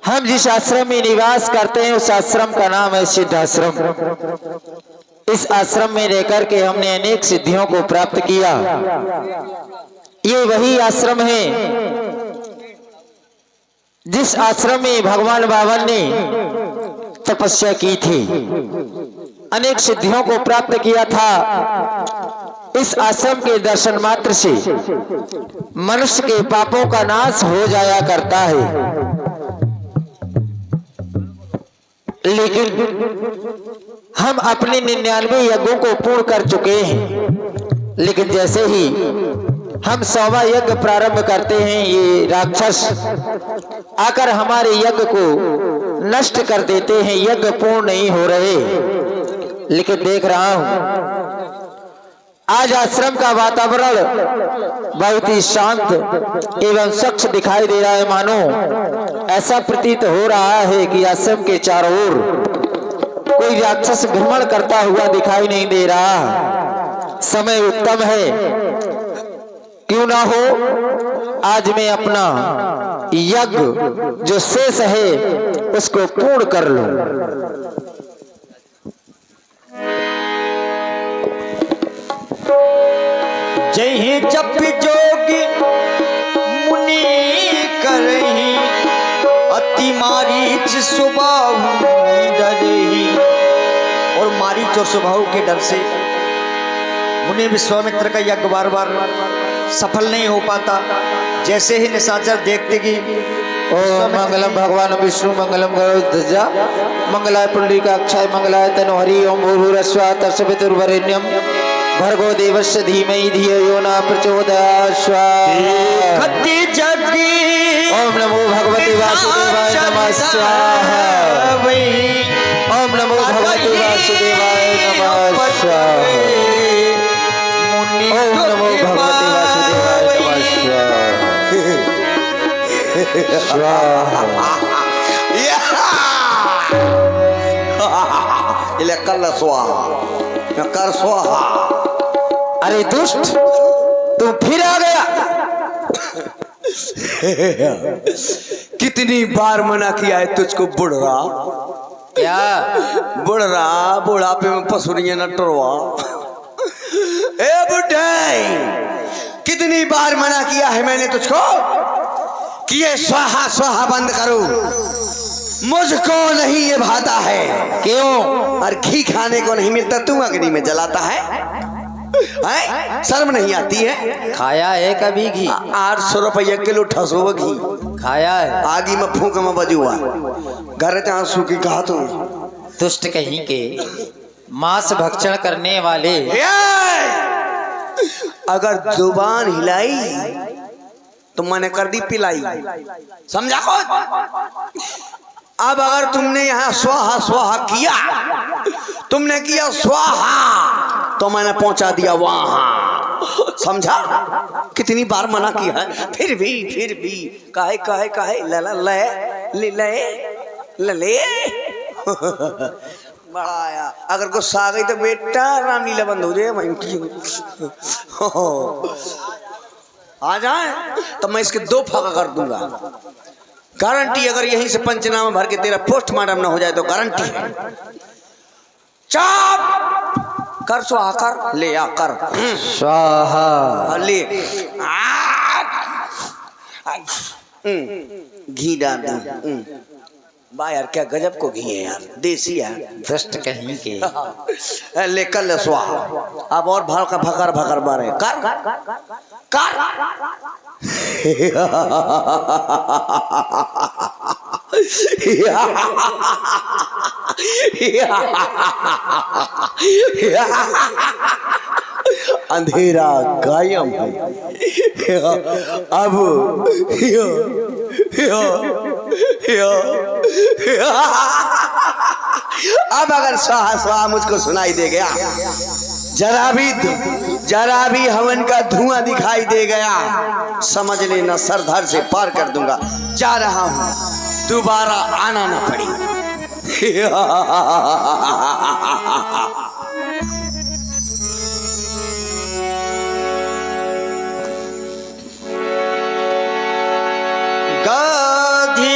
हम जिस आश्रम में निवास करते हैं उस आश्रम का नाम है सिद्धाश्रम। इस आश्रम में रहकर के हमने अनेक सिद्धियों को प्राप्त किया। ये वही आश्रम है जिस आश्रम में भगवान बाबा ने तपस्या की थी, अनेक सिद्धियों को प्राप्त किया था। इस आश्रम के दर्शन मात्र से मनुष्य के पापों का नाश हो जाया करता है। लेकिन हम अपने 99 यज्ञों को पूर्ण कर चुके हैं। लेकिन जैसे ही हम 100वां यज्ञ प्रारंभ करते हैं, ये राक्षस आकर हमारे यज्ञ को नष्ट कर देते हैं। यज्ञ पूर्ण नहीं हो रहे। लेकिन देख रहा हूं आज आश्रम का वातावरण बहुत ही शांत एवं स्वच्छ दिखाई दे रहा है। मानो ऐसा प्रतीत हो रहा है कि आश्रम के चारों ओर कोई राक्षस भ्रमण करता हुआ दिखाई नहीं दे रहा। समय उत्तम है, क्यों ना हो आज मैं अपना यज्ञ जो शेष है उसको पूर्ण कर लूं। जय ही जप जोगी मुनि करही, अति मारीच स्वभाव डरही। और मारीच और स्वभाव के डर से मुनि विश्वामित्र का यज्ञ बार बार सफल नहीं हो पाता। जैसे ही निशाचर देखते कि ओम मंगलम भगवान विष्णु मंगलम गरुड़ध्वजा मंगलाय पुंडरीकाक्षाय मंगलाय तनोहरि। ओम भूर्भुवस्सुवः तत्सवितुर्वरेण्यं भर्गो देवस्य धीमहि धियो यो न प्रचोदयात्। स्वाहा। ओम नमो भगवते वासुदेवाय नमः। स्वाहा। ओम नमो भगवते वासुदेवाय नमः। स्वाहा। ओम नमो भगवते वासुदेवाय नमः। स्वाहा। कल स्वाहा कर स्वाहा। अरे दुष्ट, तू फिर आ गया। कितनी बार मना किया है तुझको बुढ़ा। क्या बुढ़ा बुढ़ापे में पसुरियां न टरवा। ए बुढ़े, कितनी बार मना किया है मैंने तुझको कि ये स्वाहा स्वाहा बंद करो। मुझको नहीं ये भाता है। क्यों? और घी खाने को नहीं मिलता, तू अग्नि में जलाता है? शर्म नहीं आती है? खाया है कभी घी? 800 रुपये किलो ठसो घी खाया है। आगी में फूक में बजुआ घर जहाँ सूखी कहा तू। दुष्ट कहीं के मांस भक्षण करने वाले। अगर जुबान हिलाई तो मैंने कर दी पिलाई। समझा को? अब अगर तुमने यहाँ स्वाहा स्वाहा किया, तुमने किया स्वाहा, तो मैंने पहुंचा दिया वहां। समझा? कितनी बार मना किया है, फिर भी काहे काहे काहे ले बड़ा आया। अगर गुस्सा आ गई तो बेटा रामलीला बंद हो जाए। आ जाए तो मैं इसके 2 फाका कर दूंगा। गारंटी, अगर यहीं से पंचनामा भर के तेरा पोस्टमार्टम ना हो जाए तो गारंटी है। चाप कर स्वाहा कर, ले आकर स्वाहा। ले घी डाल दूं। बा यार, क्या गजब को घी है यार, देसी है। दुष्ट कहीं के। ले कर ले स्वाहा। अब और भाव का भकर भकर बारे कर कर। अंधेरा कायम है। अब अब अगर स्वाहा स्वाहा मुझको सुनाई दे गया, जरा भी हवन का धुआं दिखाई दे गया, समझ लेना सरधर से पार कर दूंगा। जा रहा हूं, दोबारा आना ना पड़ी। गाधी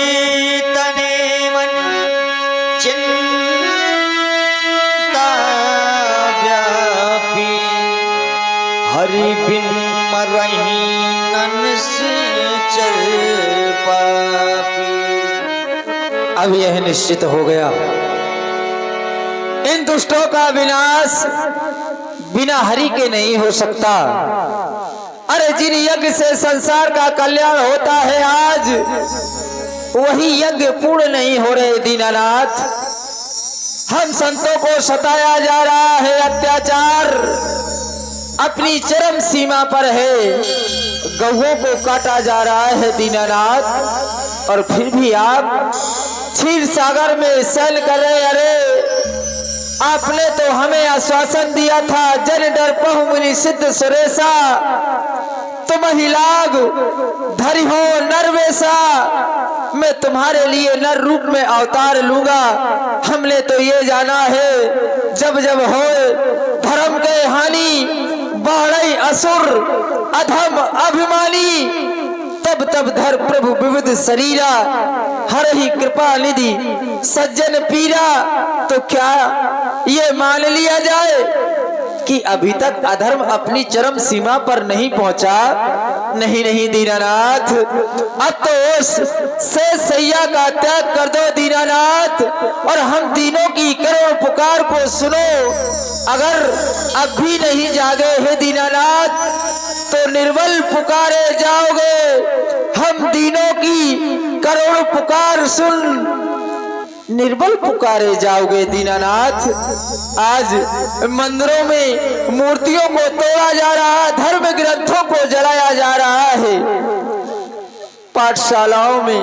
रही ननश्चर पापी। अब यह निश्चित हो गया, इन दुष्टों का विनाश बिना हरि के नहीं हो सकता। अरे जिन यज्ञ से संसार का कल्याण होता है, आज वही यज्ञ पूर्ण नहीं हो रहे दीनानाथ। हम संतों को सताया जा रहा है, अत्याचार अपनी चरम सीमा पर है, गौओं को काटा जा रहा है दीनानाथ। और फिर भी आप क्षीर सागर में शयन कर रहे। अरे आपने तो हमें आश्वासन दिया था, जन डरपहु मुनि सिद्ध सुरेशा, तुम ही लाग धरि हो नरवेशा, मैं तुम्हारे लिए नर रूप में अवतार लूंगा। हमने तो ये जाना है, जब जब होए धर्म के हानि, बढ़ई असुर अधम अभिमानी, तब तब धर प्रभु विविध शरीरा, हर ही कृपा निधि सज्जन पीरा। तो क्या ये मान लिया जाए कि अभी तक अधर्म अपनी चरम सीमा पर नहीं पहुंचा? नहीं नहीं दीनानाथ, अब तो उस से सैया का त्याग कर दो दीनानाथ, और हम तीनों की करुण पुकार को सुनो। अगर अब भी नहीं जागे हे दीनानाथ, तो निर्बल पुकारे जाओगे। हम तीनों की करुण पुकार सुन निर्बल पुकारे जाओगे दीनानाथ। आज मंदिरों में मूर्तियों को तोड़ा जा रहा है, धर्म ग्रंथों को जलाया जा रहा है, पाठशालाओं में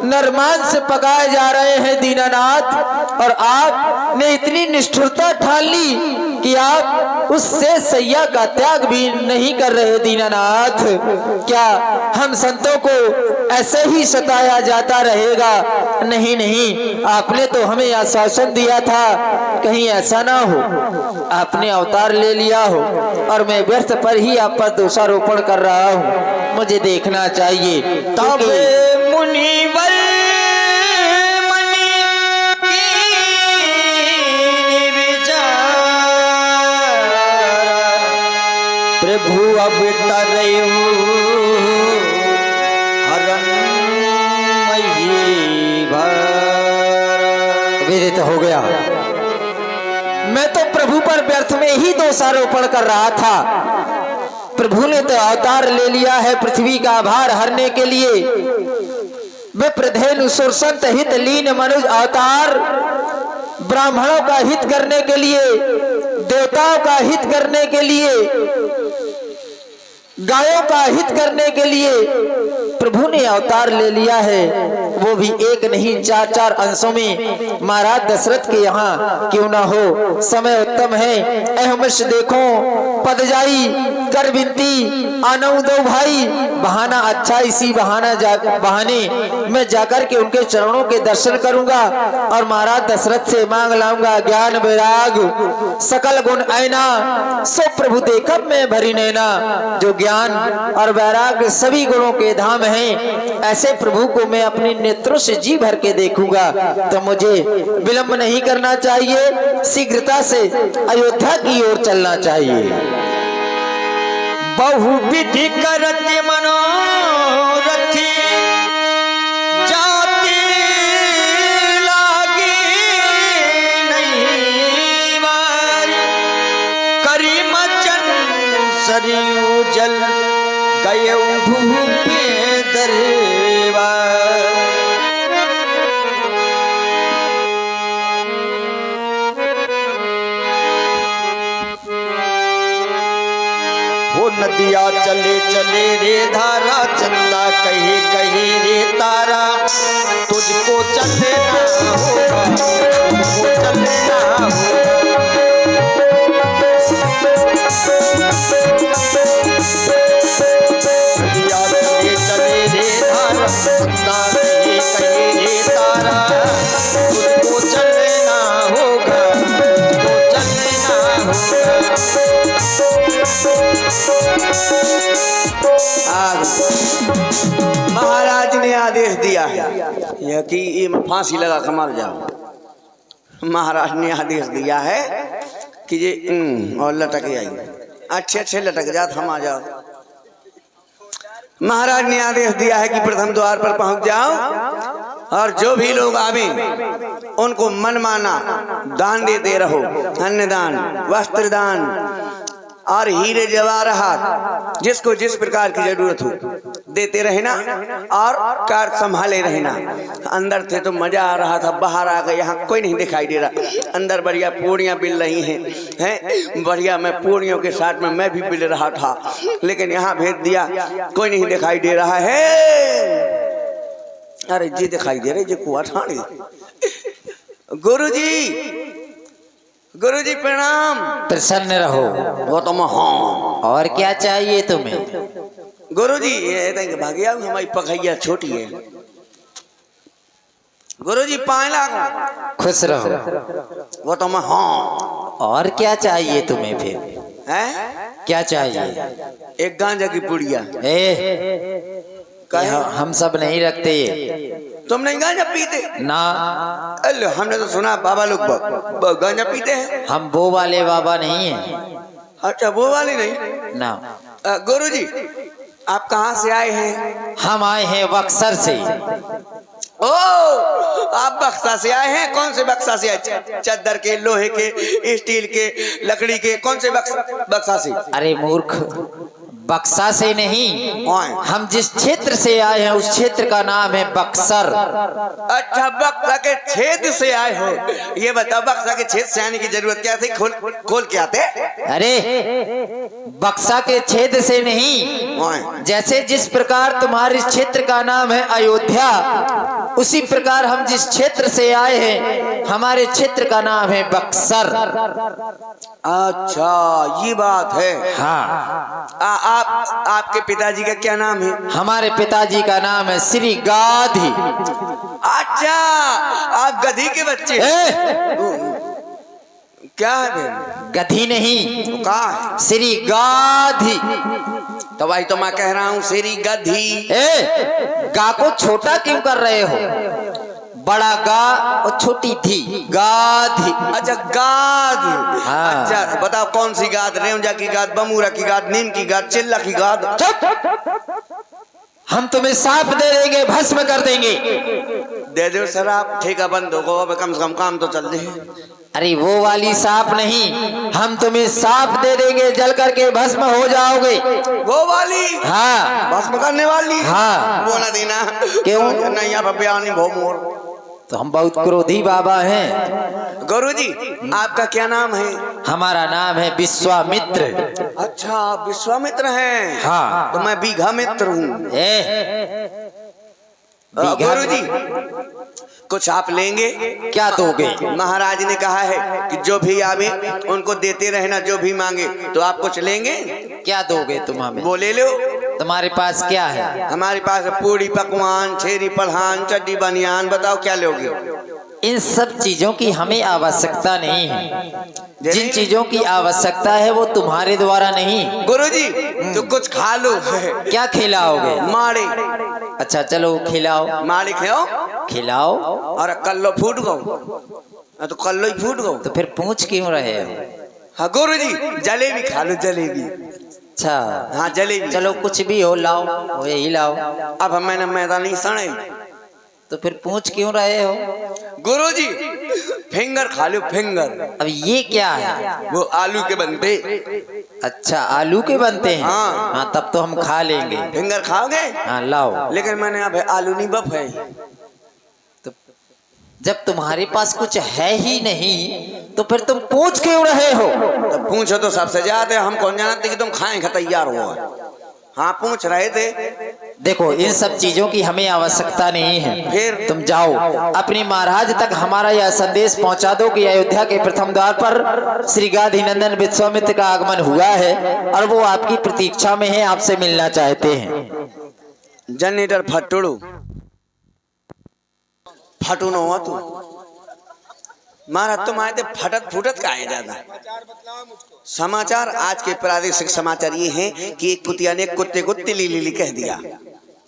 नरमांस पकाए जा रहे हैं दीनानाथ। और आपने इतनी निष्ठुरता ठान ली कि आप उससे सैया का त्याग भी नहीं कर रहे दीनानाथ। क्या हम संतों को ऐसे ही सताया जाता रहेगा? नहीं नहीं, आपने तो हमें आश्वासन दिया था, कहीं ऐसा ना हो आपने अवतार ले लिया हो और मैं व्यर्थ पर ही आप पर दोषारोपण कर रहा हूँ। मुझे देखना चाहिए। तब मुनिवर मणि कीन विचारा, प्रभु अब तरयु हरन्मयी भारा। विदित हो गया, मैं तो प्रभु पर व्यर्थ में ही दोषारोपण कर रहा था। प्रभु ने तो अवतार ले लिया है पृथ्वी का भार हरने के लिए। विप्रधेनु सुरसंत हित लीन मनुज अवतार, ब्राह्मणों का हित करने के लिए, देवताओं का हित करने के लिए, गायों का हित करने के लिए प्रभु ने अवतार ले लिया है। वो भी एक नहीं, चार चार अंशों में। महाराज दशरथ के यहाँ क्यों ना हो, समय उत्तम है। अहमश देखो पद जाई कर विनती, आनऊ दो भाई बहाना अच्छा, इसी बहाने मैं जाकर के उनके चरणों के दर्शन करूंगा और महाराज दशरथ से मांग लाऊंगा ज्ञान वैराग सकल गुण ऐना, सो प्रभु देखब मैं भरी नैना। जो ज्ञान और वैराग सभी गुणों के धाम हैं, ऐसे प्रभु को मैं अपने नेत्रों से जी भर के देखूंगा। तो मुझे विलंब नहीं करना चाहिए, शीघ्रता से अयोध्या की ओर चलना चाहिए। बहुविधि करति मनोरथी, जाति लागी नहीं बारी, करी मचन सरयू जल गए भूपे दरबार। वो नदिया चले चले रे धारा, चंदा कहे कहे रे तारा, तुझको चलना होगा, तुझको चलना होगा। नदिया चले चले रे धारा, चंदा कहे कहे रे तारा, तुझको चलना होगा, तुझको चलना होगा। महाराज ने आदेश दिया है यह कि ये फांसी लगा कर मर जाओ। महाराज ने आदेश दिया है कि ये और लटक जाइए, अच्छे अच्छे लटक जात हम आ जाओ। महाराज ने आदेश दिया है कि प्रथम द्वार पर पहुंच जाओ और जो भी लोग आवे उनको मनमाना दान देते रहो, अन्नदान, वस्त्र दान और हीरे जवाहरात, जिसको जिस प्रकार की जरूरत हो देते रहना और कार संभाले रहना। अंदर थे तो मजा आ रहा था, बाहर आ गए यहाँ कोई नहीं दिखाई दे रहा। अंदर बढ़िया पूड़ियाँ बिल रही हैं बढ़िया, मैं पूड़ियों के साथ में मैं भी बिल रहा था, लेकिन यहाँ भेज दिया कोई नहीं दिखाई दे रहा है। अरे जी दिखाई दे रहे जी कुआ ठाणी। गुरु जी प्रणाम। प्रसन्न रहो। वो तो मैं हाँ। और क्या चाहिए तुम्हें? गुरु जी ये भागिया हमारी पखैया छोटी है। गुरु जी 5 लाख। खुश रहो। वो तो मैं हाँ। और क्या चाहिए तुम्हें फिर? हैं? क्या चाहिए? एक गांजा की पुड़िया। हम सब नहीं रखते ये। तुम नहीं गांजा पीते? ना। अल्लाह, हमने तो सुना बाबा लोग गांजा पीते हैं। हम वो वाले बाबा नहीं हैं। अच्छा वो वाले नहीं ना। गुरु जी आप कहाँ से आए हैं? हम आए हैं बक्सर से। ओ आप बक्सा से आए हैं? कौन से बक्सा से आए? चद्दर के, लोहे के, स्टील के, लकड़ी के, कौन से बक्सा से? अरे मूर्ख, बक्सा से नहीं, हम जिस क्षेत्र से आए हैं उस क्षेत्र का नाम है बक्सर। अच्छा बक्सा के छेद से आए हो। ये बताओ बक्सा के छेद से आने की जरूरत क्या थी? खोल के आते। अरे बक्सा के छेद से नहीं, जैसे जिस प्रकार तुम्हारे क्षेत्र का नाम है अयोध्या, उसी प्रकार हम जिस क्षेत्र से आए हैं हमारे क्षेत्र का नाम है बक्सर। अच्छा ये बात है। हाँ। आपके पिताजी का क्या नाम है? हमारे पिताजी का नाम है श्री गाधी। अच्छा आप गधी के बच्चे? क्या है? गधी नहीं, तो कहा है? श्री गाधी। तो भाई तो मैं कह रहा हूँ श्री गधी। गा को छोटा क्यों कर रहे हो? बड़ा गा और छोटी धी, गाधी। अच्छा गाद। हाँ। अच्छा बताओ कौन सी गाद? रेवंजा की गाद, बमूरा की गाद, नीम की गाद, चिल्ला की गाद? हम तुम्हें साफ दे देंगे, भस्म कर देंगे। दे दो सर, आप ठेका बंद हो, अब कम से कम काम तो चल रहे। अरे वो वाली सांप नहीं, हम तुम्हें सांप दे देंगे, जल करके भस्म हो जाओगे। वो वाली? हाँ। भस्म करने वाली? हाँ। वो ना देना। क्यों? नहीं यहाँ पर बयानी भोमोर। तो हम बहुत क्रोधी बाबा हैं। गुरुजी आपका क्या नाम है? हमारा नाम है विश्वामित्र। अच्छा आप विश्वामित्र हैं? हाँ। तो मैं बीघा मित्र हूँ। गुरुजी कुछ आप लेंगे? क्या दोगे? महाराज ने कहा है कि जो भी आवे उनको देते रहना, जो भी मांगे। तो आप कुछ लेंगे? क्या दोगे तुम हमें? वो ले लो। तुम्हारे पास क्या है? हमारे पास पूड़ी पकवान, छेरी पलहान, चड्डी बनियान। बताओ क्या लोगे? इन सब चीजों की हमें आवश्यकता नहीं है। जिन चीजों की आवश्यकता है वो तुम्हारे द्वारा नहीं। गुरुजी तो कुछ खा लो। क्या खिलाओगे? माड़े। अच्छा चलो खिलाओ। माड़े खाओ। खिलाओ। और कल्लो फूट गो तो कल्लो ही फूट गो। तो फिर पूछ क्यों रहे हो? हाँ गुरुजी जलेबी खा लो, जलेबी। अच्छा हाँ जलेबी। चलो कुछ भी हो लाओ, वो यही लाओ। अब मैंने मैदान नहीं सड़े तो फिर पूछ क्यों रहे हो? गुरुजी फिंगर खा लो, फिंगर। अब ये क्या है? वो आलू के बनते। अच्छा आलू के बनते हैं। हाँ। हाँ तब तो हम खा लेंगे। फिंगर खाओगे? हाँ लाओ। लेकिन मैंने अब आलू नहीं बफ है। तो जब तुम्हारे पास कुछ है ही नहीं तो फिर तुम पूछ क्यों रहे हो? तो पूछो तो सबसे ज्यादा, हम कौन जानते कि तुम खाएं का तैयार हो। हाँ पूछ रहे थे। देखो इन सब चीजों की हमें आवश्यकता नहीं है। फिर तुम जाओ अपने महाराज तक हमारा यह संदेश पहुंचा दो कि अयोध्या के प्रथम द्वार पर श्री गाधी नंदन विश्वामित्र का आगमन हुआ है और वो आपकी प्रतीक्षा में है, आपसे मिलना चाहते हैं। जनरेटर फटुड़ू फटू न हुआ तू महाराज, तुम आए थे फटत फुटत का है ज्यादा। समाचार आज के प्रादेशिक समाचार ये हैं कि एक कुतिया ने कुत्ते को तिली लिली कह दिया।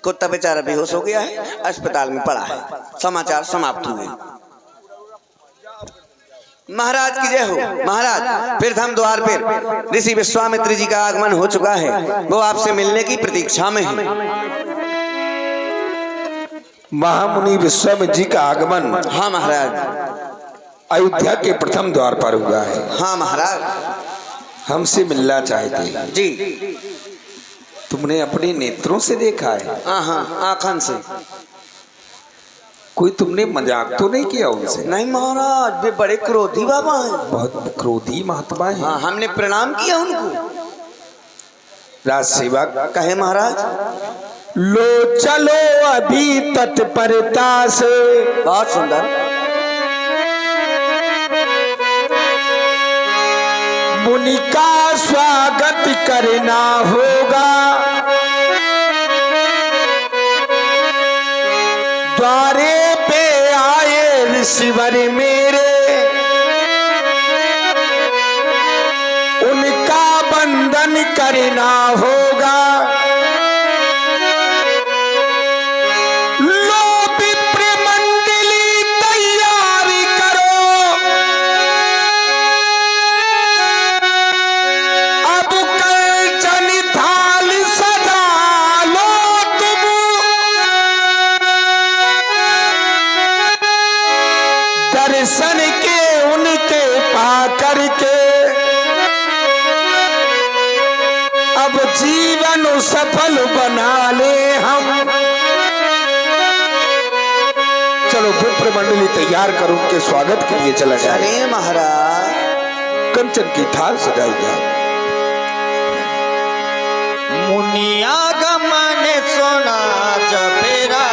कुत्ता बेचारा बेहोश हो गया है, अस्पताल में पड़ा है। समाचार समाप्त हुए। महाराज की जय हो। महाराज तीर्थम द्वार पर ऋषि विश्वामित्र जी का आगमन हो चुका है, वो आपसे मिलने की प्रतीक्षा में है। महामुनि विश्वामित्र जी का आगमन हाँ महाराज। अयोध्या के प्रथम द्वार पर हुआ है। हाँ महाराज। हमसे मिलना चाहते हैं। जी। तुमने अपने नेत्रों से देखा है? हाँ आँखन से। कोई तुमने मजाक तो नहीं किया उनसे? नहीं महाराज, वे बड़े क्रोधी बाबा हैं। बहुत क्रोधी महात्मा है। हाँ, हमने प्रणाम किया उनको। राज सेवक कहे महाराज। लो चलो अभी तत्परता से। बहुत सुंदर। मुनि का स्वागत करना होगा, द्वारे पे आए ऋषिवर मेरे, उनका बंधन करना होगा। लो विप्र मंडली तैयारी करो, अब कंचन थाल सजा लो तुम, दर्शन के उनके पा करके अब जीवन सफल बना ले हम। चलो विप्र मंडली तैयार करो, उनके स्वागत के लिए चला जाए। चले महाराज। कंचन की थाल सजाई जाए। मुनियागमन सोना जपेरा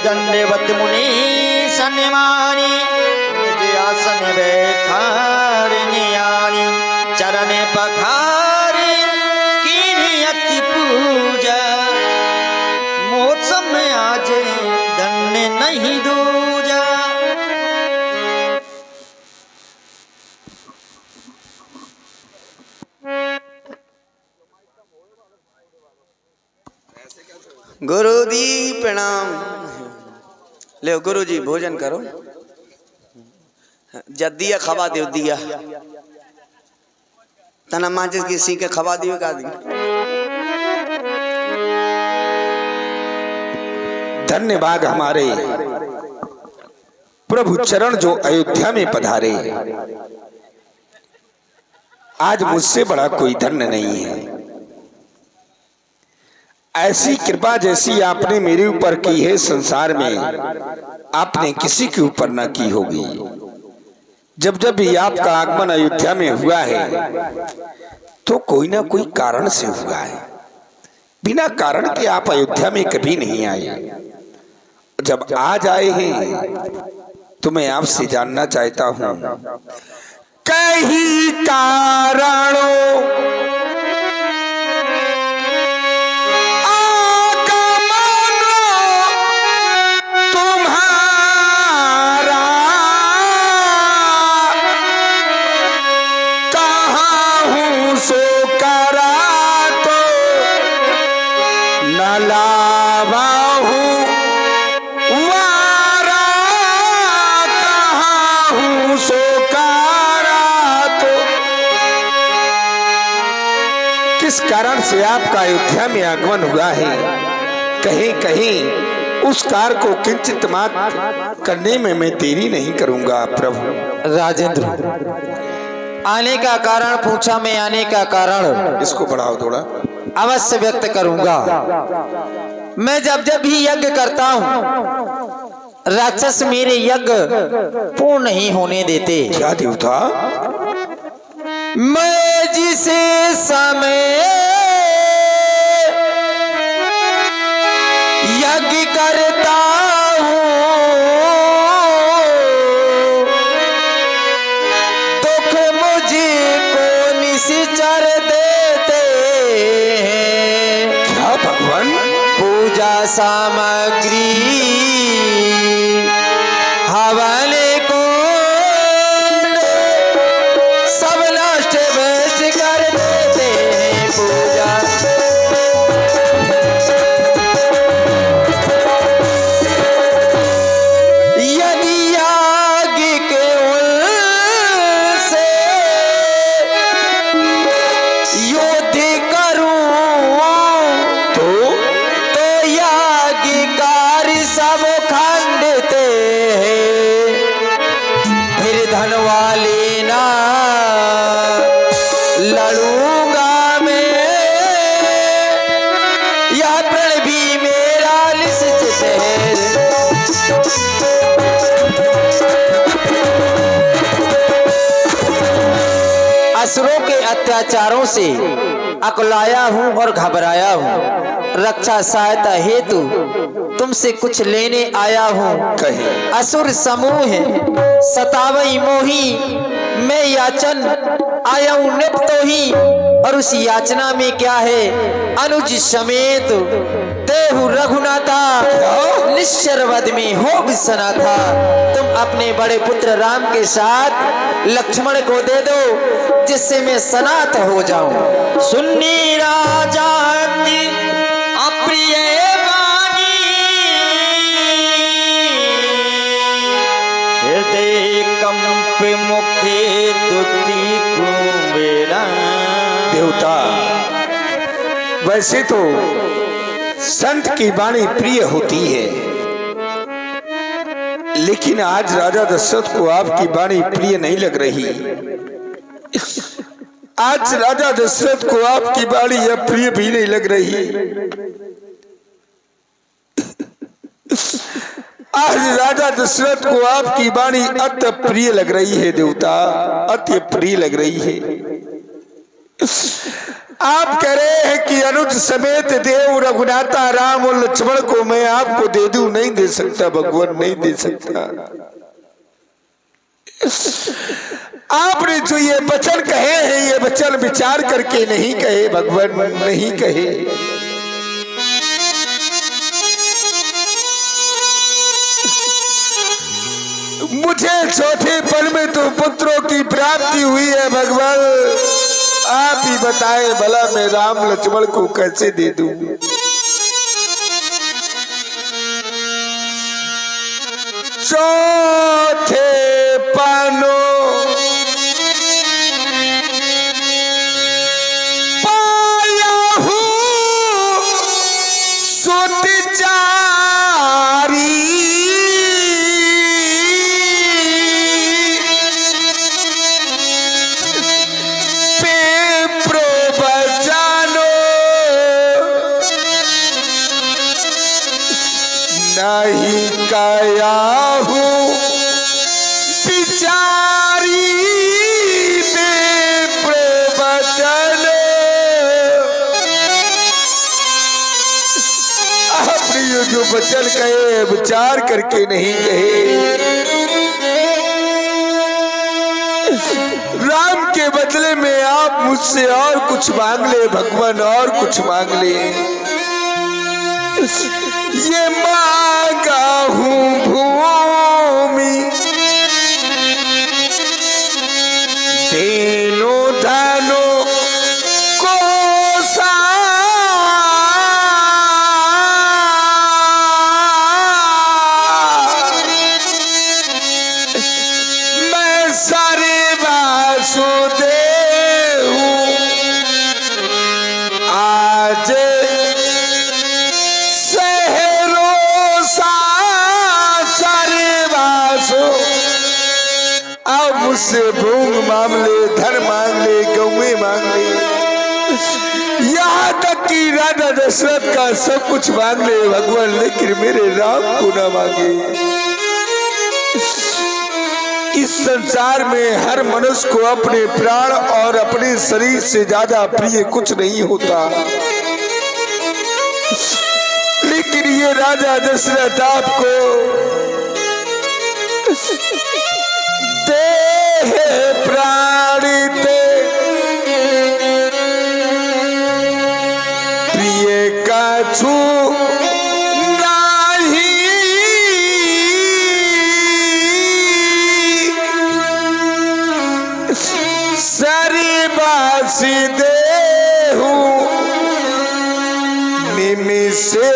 दंडेवत मुनि सन्मानी, निज आसन बैठारनियानी, चरण पखारी कीन्ही अति पूजा, मौसम आज धन्य नहीं दूजा। गुरु दी प्रणाम। ले गुरु जी भोजन करो। जदिया खवा दे दिया तना माचिस की सी के खवा दियो का दी। धन्यवाद हमारे प्रभु चरण जो अयोध्या में पधारे। आज मुझसे बड़ा कोई धन्य नहीं है। ऐसी कृपा जैसी आपने मेरे ऊपर की है, संसार में आपने किसी के ऊपर न की होगी। जब जब भी आपका आगमन अयोध्या में हुआ है तो कोई ना कोई कारण से हुआ है। बिना कारण के आप अयोध्या में कभी नहीं आए। जब आज आए हैं तो मैं आपसे जानना चाहता हूं, कई कारणों किस कारण से आपका अयोध्या में आगमन हुआ है, कहीं कहीं उस कार्य को किंचित मात्र करने में मैं देरी नहीं करूंगा। प्रभु राजेंद्र, आने का कारण पूछा, मैं आने का कारण इसको बढ़ाओ थोड़ा। अवश्य व्यक्त करूंगा। मैं जब जब भी यज्ञ करता हूं, राक्षस मेरे यज्ञ पूर्ण नहीं होने देते। क्या देवता? मैं जिसे समय यज्ञ करता हूँ, दुख मुझे को निश्चर दे सामग्री हवन को सब नष्ट भ्रष्ट कर देते हैं पूजा। यदि याग के उनसे युद्ध करूं तो याज्ञकार सब खंडते हैं। फिर धन वाले ना लड़ूंगा मैं, यह प्रण भी मेरा निश्चित है। असुरों के अत्याचारों से अकुलाया हूँ और घबराया हूँ। रक्षा सहायता हेतु तुमसे कुछ लेने आया हूँ। कहे असुर समूह सतावई मोही, मैं याचन आया हूँ निपतो ही। और उस याचना में क्या है? अनुज समेत देहु रघुनाथा, निश्चर वध में हो बिसना था। तुम अपने बड़े पुत्र राम के साथ लक्ष्मण को दे दो, जिससे मैं सनात हो जाऊं। सुन्नी राजा की अप्रिय वाणी, हृदय कंप मुखे दुति कुंबेरा। देवता, वैसे तो संत की वाणी प्रिय होती है, लेकिन आज राजा दशरथ को आपकी वाणी प्रिय नहीं लग रही। आज राजा दशरथ को आपकी वाणी अप्रिय भी नहीं लग रही। आज राजा दशरथ को आपकी वाणी अति प्रिय लग रही है देवता, अति प्रिय लग रही है। आप कह रहे हैं कि अनुज समेत देव रघुनाथा राम और लक्ष्मण को मैं आपको दे दूं। नहीं दे सकता भगवान, नहीं दे सकता। आपने जो ये वचन कहे हैं, ये वचन विचार करके नहीं कहे भगवान, नहीं कहे। मुझे चौथे पल में तो पुत्रों की प्राप्ति हुई है भगवान। आप ही बताएं भला मैं राम लक्ष्मण को कैसे दे दूं। चौथे पानो पाया हूँ सुत चारी, नहीं कया हूँ बिचारी में प्रवचन। आपने ये जो वचन कहे विचार करके नहीं कहे। राम के बदले में आप मुझसे और कुछ मांग ले भगवान, और कुछ मांग ले। ये मांगा हूँ भूमि, तीनों धनों को मैं सारे वासुदेव आज मुझसे भूख मांग ले, धन मांग ले, गौवे मांग ले, यहाँ तक कि राजा दशरथ का सब कुछ मांग ले भगवान, लेकिन मेरे राम को ना मांगे। इस संसार में हर मनुष्य को अपने प्राण और अपने शरीर से ज्यादा प्रिय कुछ नहीं होता, लेकिन ये राजा दशरथ आपको प्राणिते प्रिय का छू सारी बासी देहू निमिषे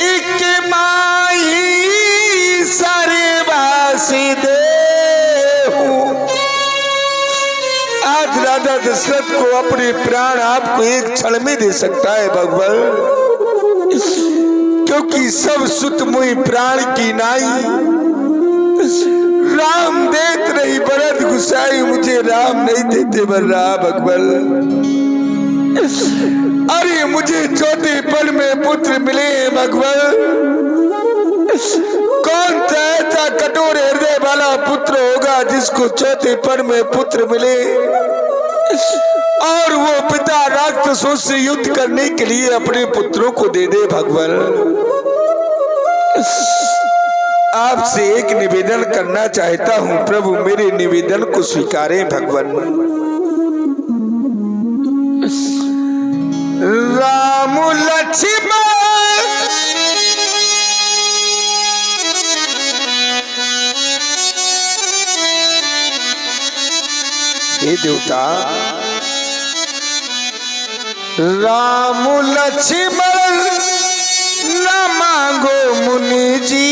एक माही सारी बासी देहू। आज राजा दशरथ को अपने प्राण आपको एक क्षण में दे सकता है भगवान, क्योंकि सब सुत मुई प्राण की नाई। राम देत रही भरत गुसाई, मुझे राम नहीं देते बर रहा भगवान। अरे मुझे चौथे पल में पुत्र मिले भगवान। कौन सा ऐसा कठोर हृदय वाला पुत्र होगा जिसको चौथे पल में पुत्र मिले और वो पिता राक्षसों से युद्ध करने के लिए अपने पुत्रों को दे दे भगवान। आपसे एक निवेदन करना चाहता हूं प्रभु, मेरे निवेदन को स्वीकारें भगवान। राम लक्ष्मण हे देवता, राम लक्ष्मण न मांगो मुनि जी,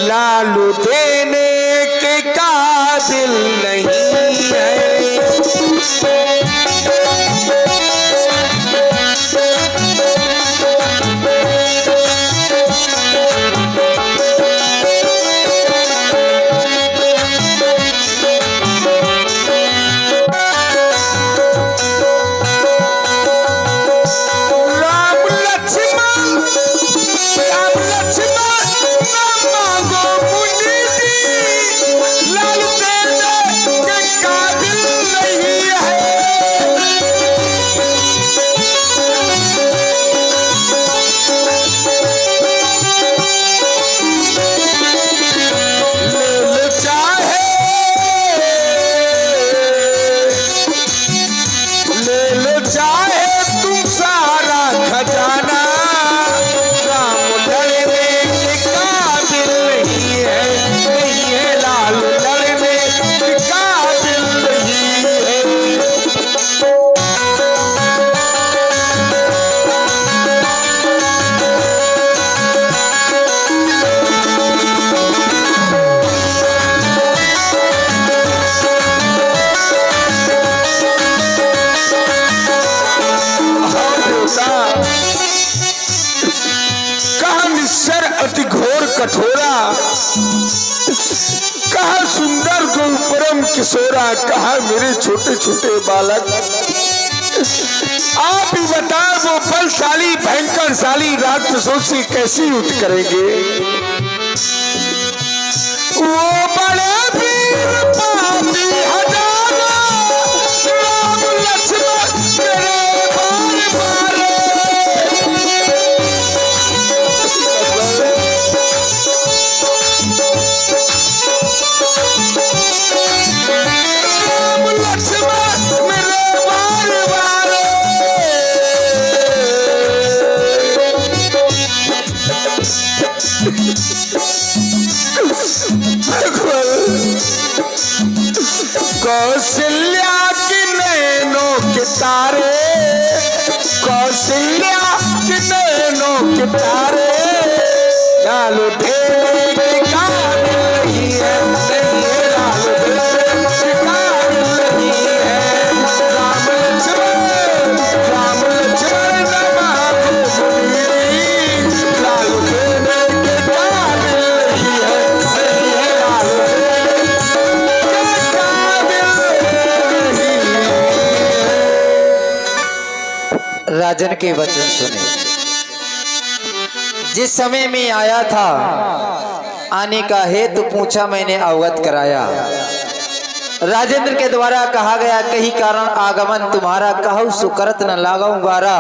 लालू देने के काबिल नहीं है। अति घोर कठोरा, कहा सुंदर गो परम किशोरा, कहा मेरे छोटे छोटे बालक। आप ही बता वो बलशाली भयंकरशाली राक्षसों से कैसे युद्ध करेंगे? वो बड़े वीर पापी हजारा, राम लक्ष्मण मेरे बार मारे। कौशल्या की नैनों के तारे, कौशल्या की नैनों के तारे, लालू ढेले के काबिल नहीं है, लालू ढेले के काबिल नहीं है। राम लक्ष्मण न मांगो मुनि, लालू ढेले के काबिल नहीं है, लालू राजन के वचन सुने। जिस समय में आया था आने का हेतु पूछा, मैंने अवगत कराया। राजेंद्र के द्वारा कहा गया कहीं कारण आगमन तुम्हारा, कहूँ सुकरत न लगाऊं गारा।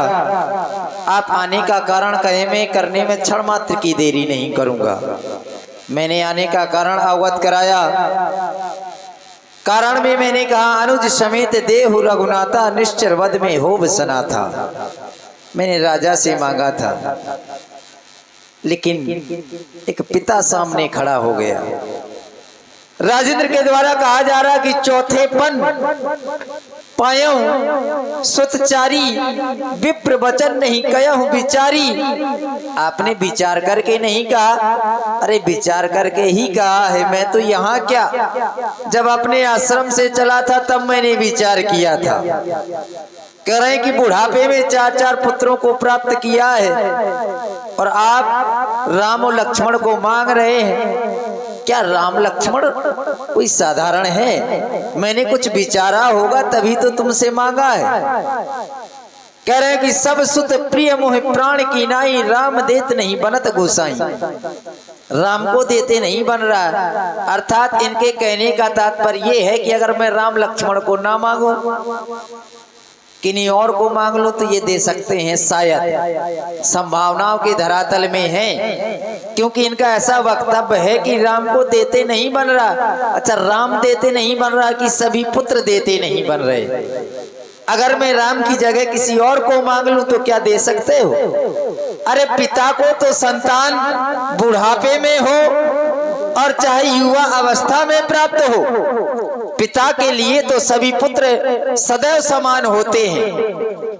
आप आने का कारण कहे में करने में क्षण मात्र की देरी नहीं करूंगा। मैंने आने का कारण अवगत कराया। कारण में मैंने कहा अनुज समेत देहु रघुनाथा, निश्चर वध में हो बसना था। मैंने राजा से मांगा था, लेकिन एक पिता सामने खड़ा हो गया। राजेंद्र के द्वारा कहा जा रहा कि चौथेपन पायो सुतचारी विप्र वचन नहीं कहूं विचारी। आपने विचार करके नहीं कहा, अरे विचार करके ही कहा है। मैं तो यहाँ क्या, जब अपने आश्रम से चला था तब मैंने विचार किया था। कह रहे हैं कि बुढ़ापे में 4 पुत्रों को प्राप्त किया है और आप राम और लक्ष्मण को मांग रहे हैं। क्या राम लक्ष्मण कोई साधारण है? मैंने कुछ विचारा होगा तभी तो तुमसे मांगा है। कह रहे हैं कि सब सुत प्रिय मोह प्राण की नाई, राम देत नहीं बनत गोसाई। राम को देते नहीं बन रहा, अर्थात इनके कहने का तात्पर्य ये है कि अगर मैं राम लक्ष्मण को ना मांगू, किन्हीं और को मांग लो तो ये दे सकते हैं, शायद संभावनाओं के धरातल में है। क्योंकि इनका ऐसा वक्तव्य है कि राम को देते नहीं बन रहा। अच्छा, राम देते नहीं बन रहा कि सभी पुत्र देते नहीं बन रहे? अगर मैं राम की जगह किसी और को मांग लूं तो क्या दे सकते हो? अरे पिता को तो संतान बुढ़ापे में हो और चाहे युवा अवस्था में प्राप्त हो, पिता के लिए तो सभी पुत्र सदैव समान होते हैं।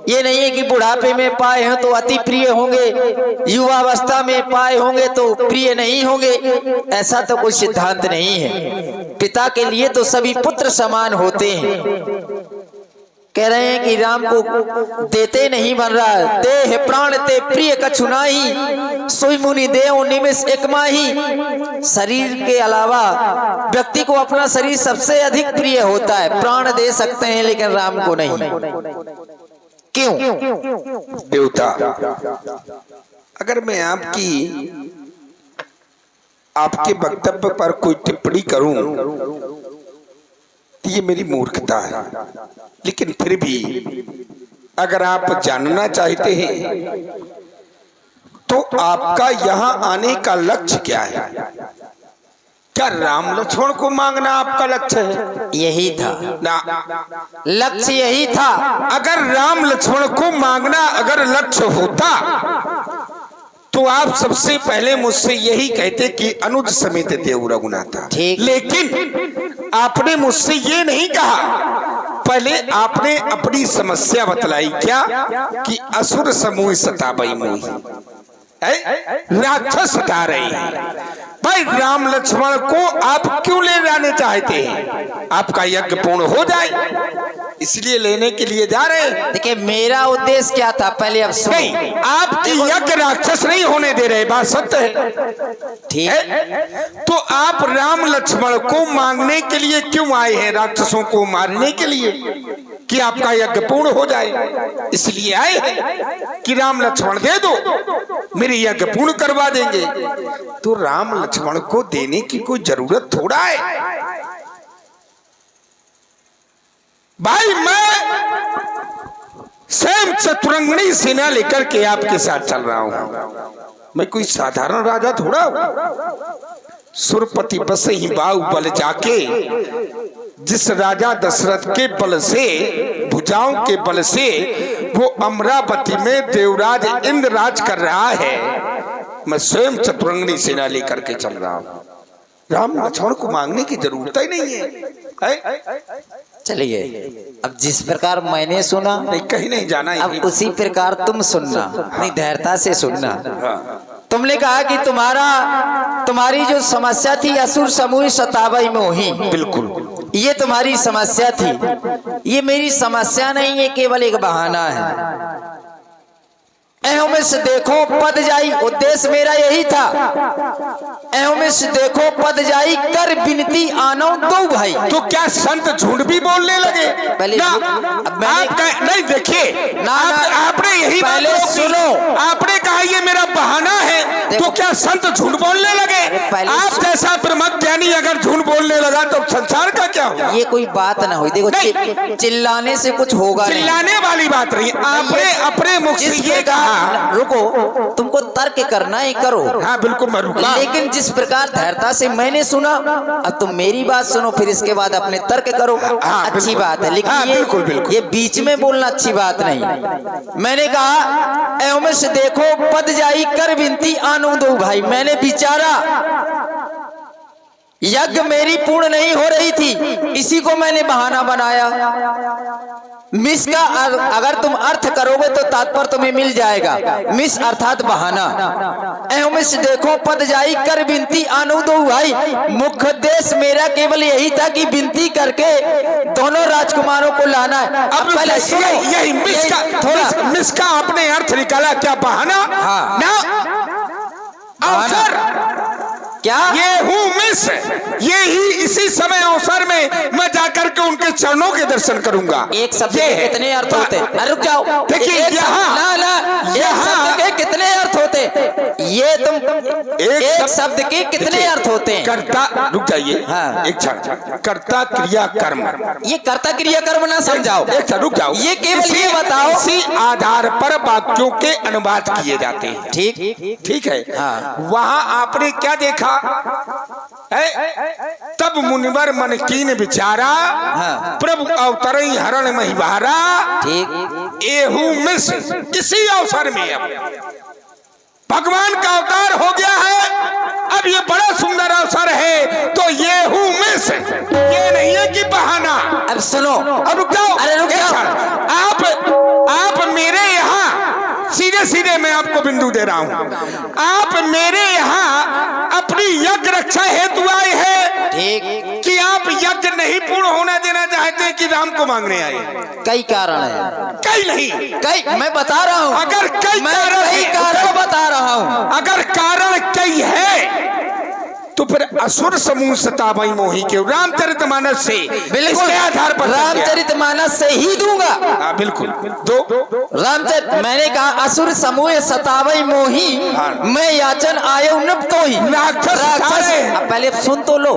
ये नहीं है कि बुढ़ापे में पाए हैं तो अति प्रिय होंगे, युवा अवस्था में पाए होंगे तो प्रिय नहीं होंगे, ऐसा तो कोई सिद्धांत नहीं है। पिता के लिए तो सभी पुत्र समान होते हैं। कह रहे हैं कि राम को देते नहीं बन रहा। देह प्राण ते प्रिय कछु नाही, सोई मुनि देव निमिष एक माही। शरीर के अलावा व्यक्ति को अपना शरीर सबसे अधिक प्रिय होता है। प्राण दे सकते हैं लेकिन राम को नहीं। क्यों? देवता, अगर मैं आपके वक्तव्य पर कोई टिप्पणी करूं तो ये मेरी मूर्खता है, लेकिन फिर भी अगर आप जानना चाहते हैं तो आपका यहाँ आने का लक्ष्य क्या है? क्या राम लक्ष्मण को मांगना आपका लक्ष्य है? यही था ना, लक्ष्य यही था। अगर राम लक्ष्मण को मांगना अगर लक्ष्य होता तो आप सबसे पहले मुझसे यही कहते कि अनुज समेत देव रघुनाथा। लेकिन आपने मुझसे ये नहीं कहा। पहले आपने अपनी समस्या बतलाई, क्या कि असुर समूह सताबई मोही, राक्षस सता रहे हैं। भाई राम लक्ष्मण को आप क्यों ले जाने चाहते हैं? आपका यज्ञ पूर्ण हो जाए इसलिए लेने के लिए जा रहे हैं। देखिए मेरा उद्देश्य क्या था, पहले अब नहीं, आपकी यज्ञ राक्षस नहीं होने दे रहे, बात सत्य है। ठीक है, तो आप राम लक्ष्मण को मांगने के लिए क्यों आए हैं? राक्षसों को मारने के लिए कि आपका यज्ञ पूर्ण हो जाए, इसलिए आए हैं कि राम लक्ष्मण दे दो, मेरी यज्ञ पूर्ण करवा देंगे। तो राम लक्ष्मण को देने की कोई जरूरत थोड़ा है। भाई मैं स्वयं चतुरंगनी सेना लेकर के आपके साथ चल रहा हूं। मैं कोई साधारण राजा थोड़ा हूं। सुरपति बस ही बाहु बल जाके, जिस राजा दशरथ के बल से, भुजाओं के बल से वो अमरावती में देवराज इंद्रराज कर रहा है, मैं स्वयं चतुरंगनी सेना लेकर के चल रहा हूं। राम लक्ष्मण को मांगने की जरूरत ही नहीं है। चलिए, अब जिस प्रकार मैंने सुना, नहीं कहीं नहीं जाना, अब उसी प्रकार तुम सुनना, नहीं धैर्यता से सुनना। तुमने कहा कि तुम्हारी जो समस्या थी असुर समूह सतावई मोही, बिल्कुल ये तुम्हारी समस्या थी। ये मेरी समस्या नहीं है, केवल एक बहाना है। में से देखो पद जाई, उद्देश्य मेरा यही था। में से देखो पद जाई कर बिनती आनो दो भाई। तो क्या संत झूठ भी बोलने लगे? पहले नहीं देखिए, आपने यही पहले सुनो, आपने कहा ये मेरा बहाना है, तो क्या संत झूठ बोलने लगे? आप जैसा ब्रह्मज्ञानी अगर झूठ बोलने लगा तो संसार का क्या होगा? ये कोई बात ना हुई। देखो चिल्लाने से कुछ होगा, चिल्लाने वाली बात नहीं। आपने अपने मुख से ये कहा, रुको, तुमको तर्क करना ही करो। हाँ बिल्कुल मैं रुका, लेकिन जिस प्रकार धैर्यता से मैंने सुना, अब तुम मेरी बात सुनो, फिर इसके बाद अपने तर्क करो। अच्छी बात है, लेकिन ये बीच में बोलना अच्छी बात नहीं। मैंने कहा एवं से देखो पद जाई कर विनती आनो दो भाई। मैंने विचारा यज्ञ मेरी पूर्ण नहीं हो रही थी, इसी को मैंने बहाना बनाया। मिस का अगर तुम अर्थ करोगे तो तात्पर्य तुम्हें मिल जाएगा। मिस अर्थात बहाना। एहो मिस देखो पद जाई कर विनती आनु दो भाई। मुख्य उद्देश्य मेरा केवल यही था कि विनती करके दोनों राजकुमारों को लाना है। अब पहले सुनो, यही मिस का आपने अर्थ निकाला क्या? बहाना? हाँ। ना अवसर क्या? ये हूँ मिस, ये ही इसी समय अवसर में मैं जाकर के उनके चरणों के दर्शन करूंगा। एक शब्द के कितने अर्थ होते हैं? रुक जाओ, देखिए एक शब्द के कितने अर्थ होते हैं? ये तुम एक शब्द के कितने अर्थ होते हैं? कर्ता, रुक जाइए। हाँ। एक क्षण, कर्ता क्रिया कर्म। ये कर्ता क्रिया कर्म ना समझाओ, एक क्षण रुक जाओ। ये केवल ये बताओ, इसी आधार पर वाक्यों के अनुवाद किए जाते हैं। ठीक है। हाँ। वहां आपने क्या देखा है? तब मुनिवर मन कीन विचारा, हाँ। प्रभु अवतरई हरण महिवारा। ठीक। एहू मिस, इसी अवसर में अब भगवान का अवतार हो गया है। अब ये बड़ा सुंदर अवसर है, तो ये हूँ मिस, ये नहीं है कि बहाना। अब सुनो, अब रुक जाओ। अरे रुक जाओ। आप मेरे यहाँ सीधे सीधे मैं आपको बिंदु दे रहा हूँ। आप मेरे यहाँ अपनी यज्ञ रक्षा हेतु आए हैं। ठीक। कि आप यज्ञ नहीं पूर्ण होने देना चाहते हैं कि राम को मांगने आए? कई कारण है। कई नहीं, कई मैं बता रहा हूँ। अगर कई कारण बता रहा हूँ। अगर कारण कई है तो फिर असुर समूह सतावई मोही के रामचरितमानस से, बिल्कुल आधार पर रामचरितमानस से ही दूंगा। बिल्कुल दो। रामचरित मैंने कहा असुर समूह सतावई मोही, मैं याचन आयो निपतो ही। राक्षस पहले सुन तो लो।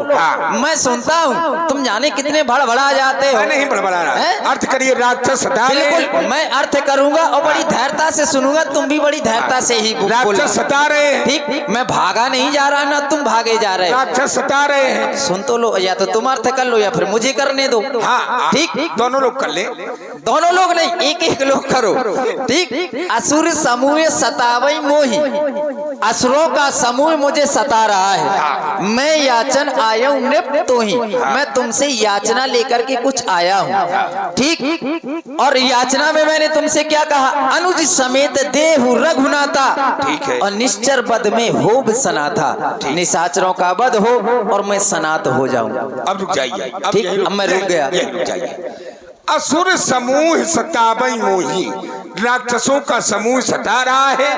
मैं सुनता हूँ, तुम जाने कितने भड़बड़ा जाते हो। नहीं बड़बड़ा रहा है। अर्थ करिए राक्षस। बिल्कुल मैं अर्थ करूंगा और बड़ी धैर्यता से सुनूंगा। तुम भी बड़ी धैर्यता से ही राक्षस सता रहे हैं। ठीक, मैं भागा नहीं जा रहा, ना तुम भागे जा रहे। राक्षस सता रहे हैं। सुन तो लो, या तो तुम अर्थ कर लो या फिर मुझे करने दो। हाँ ठीक, दोनों लोग कर ले। दोनों लोग नहीं, एक एक लोग करो। ठीक। असुर समूह सतावई मोही, असुरों का समूह मुझे सता रहा है। मैं याचन आया हूँ निप्त तो ही, मैं तुमसे याचना लेकर के कुछ आया हूँ। ठीक। और याचना में मैंने तुमसे क्या कहा? अनुज समेत देहु रघुनाथा। ठीक है। और निश्चर बद में हो सनाथा, निशाचरों का वध हो और मैं सनात हो जाऊं। अब रुक जाइए। ठीक, अब मैं रुक गया। रुक जाइए। असुर समूह सतावई मोही, राक्षसों का समूह सता रहा है।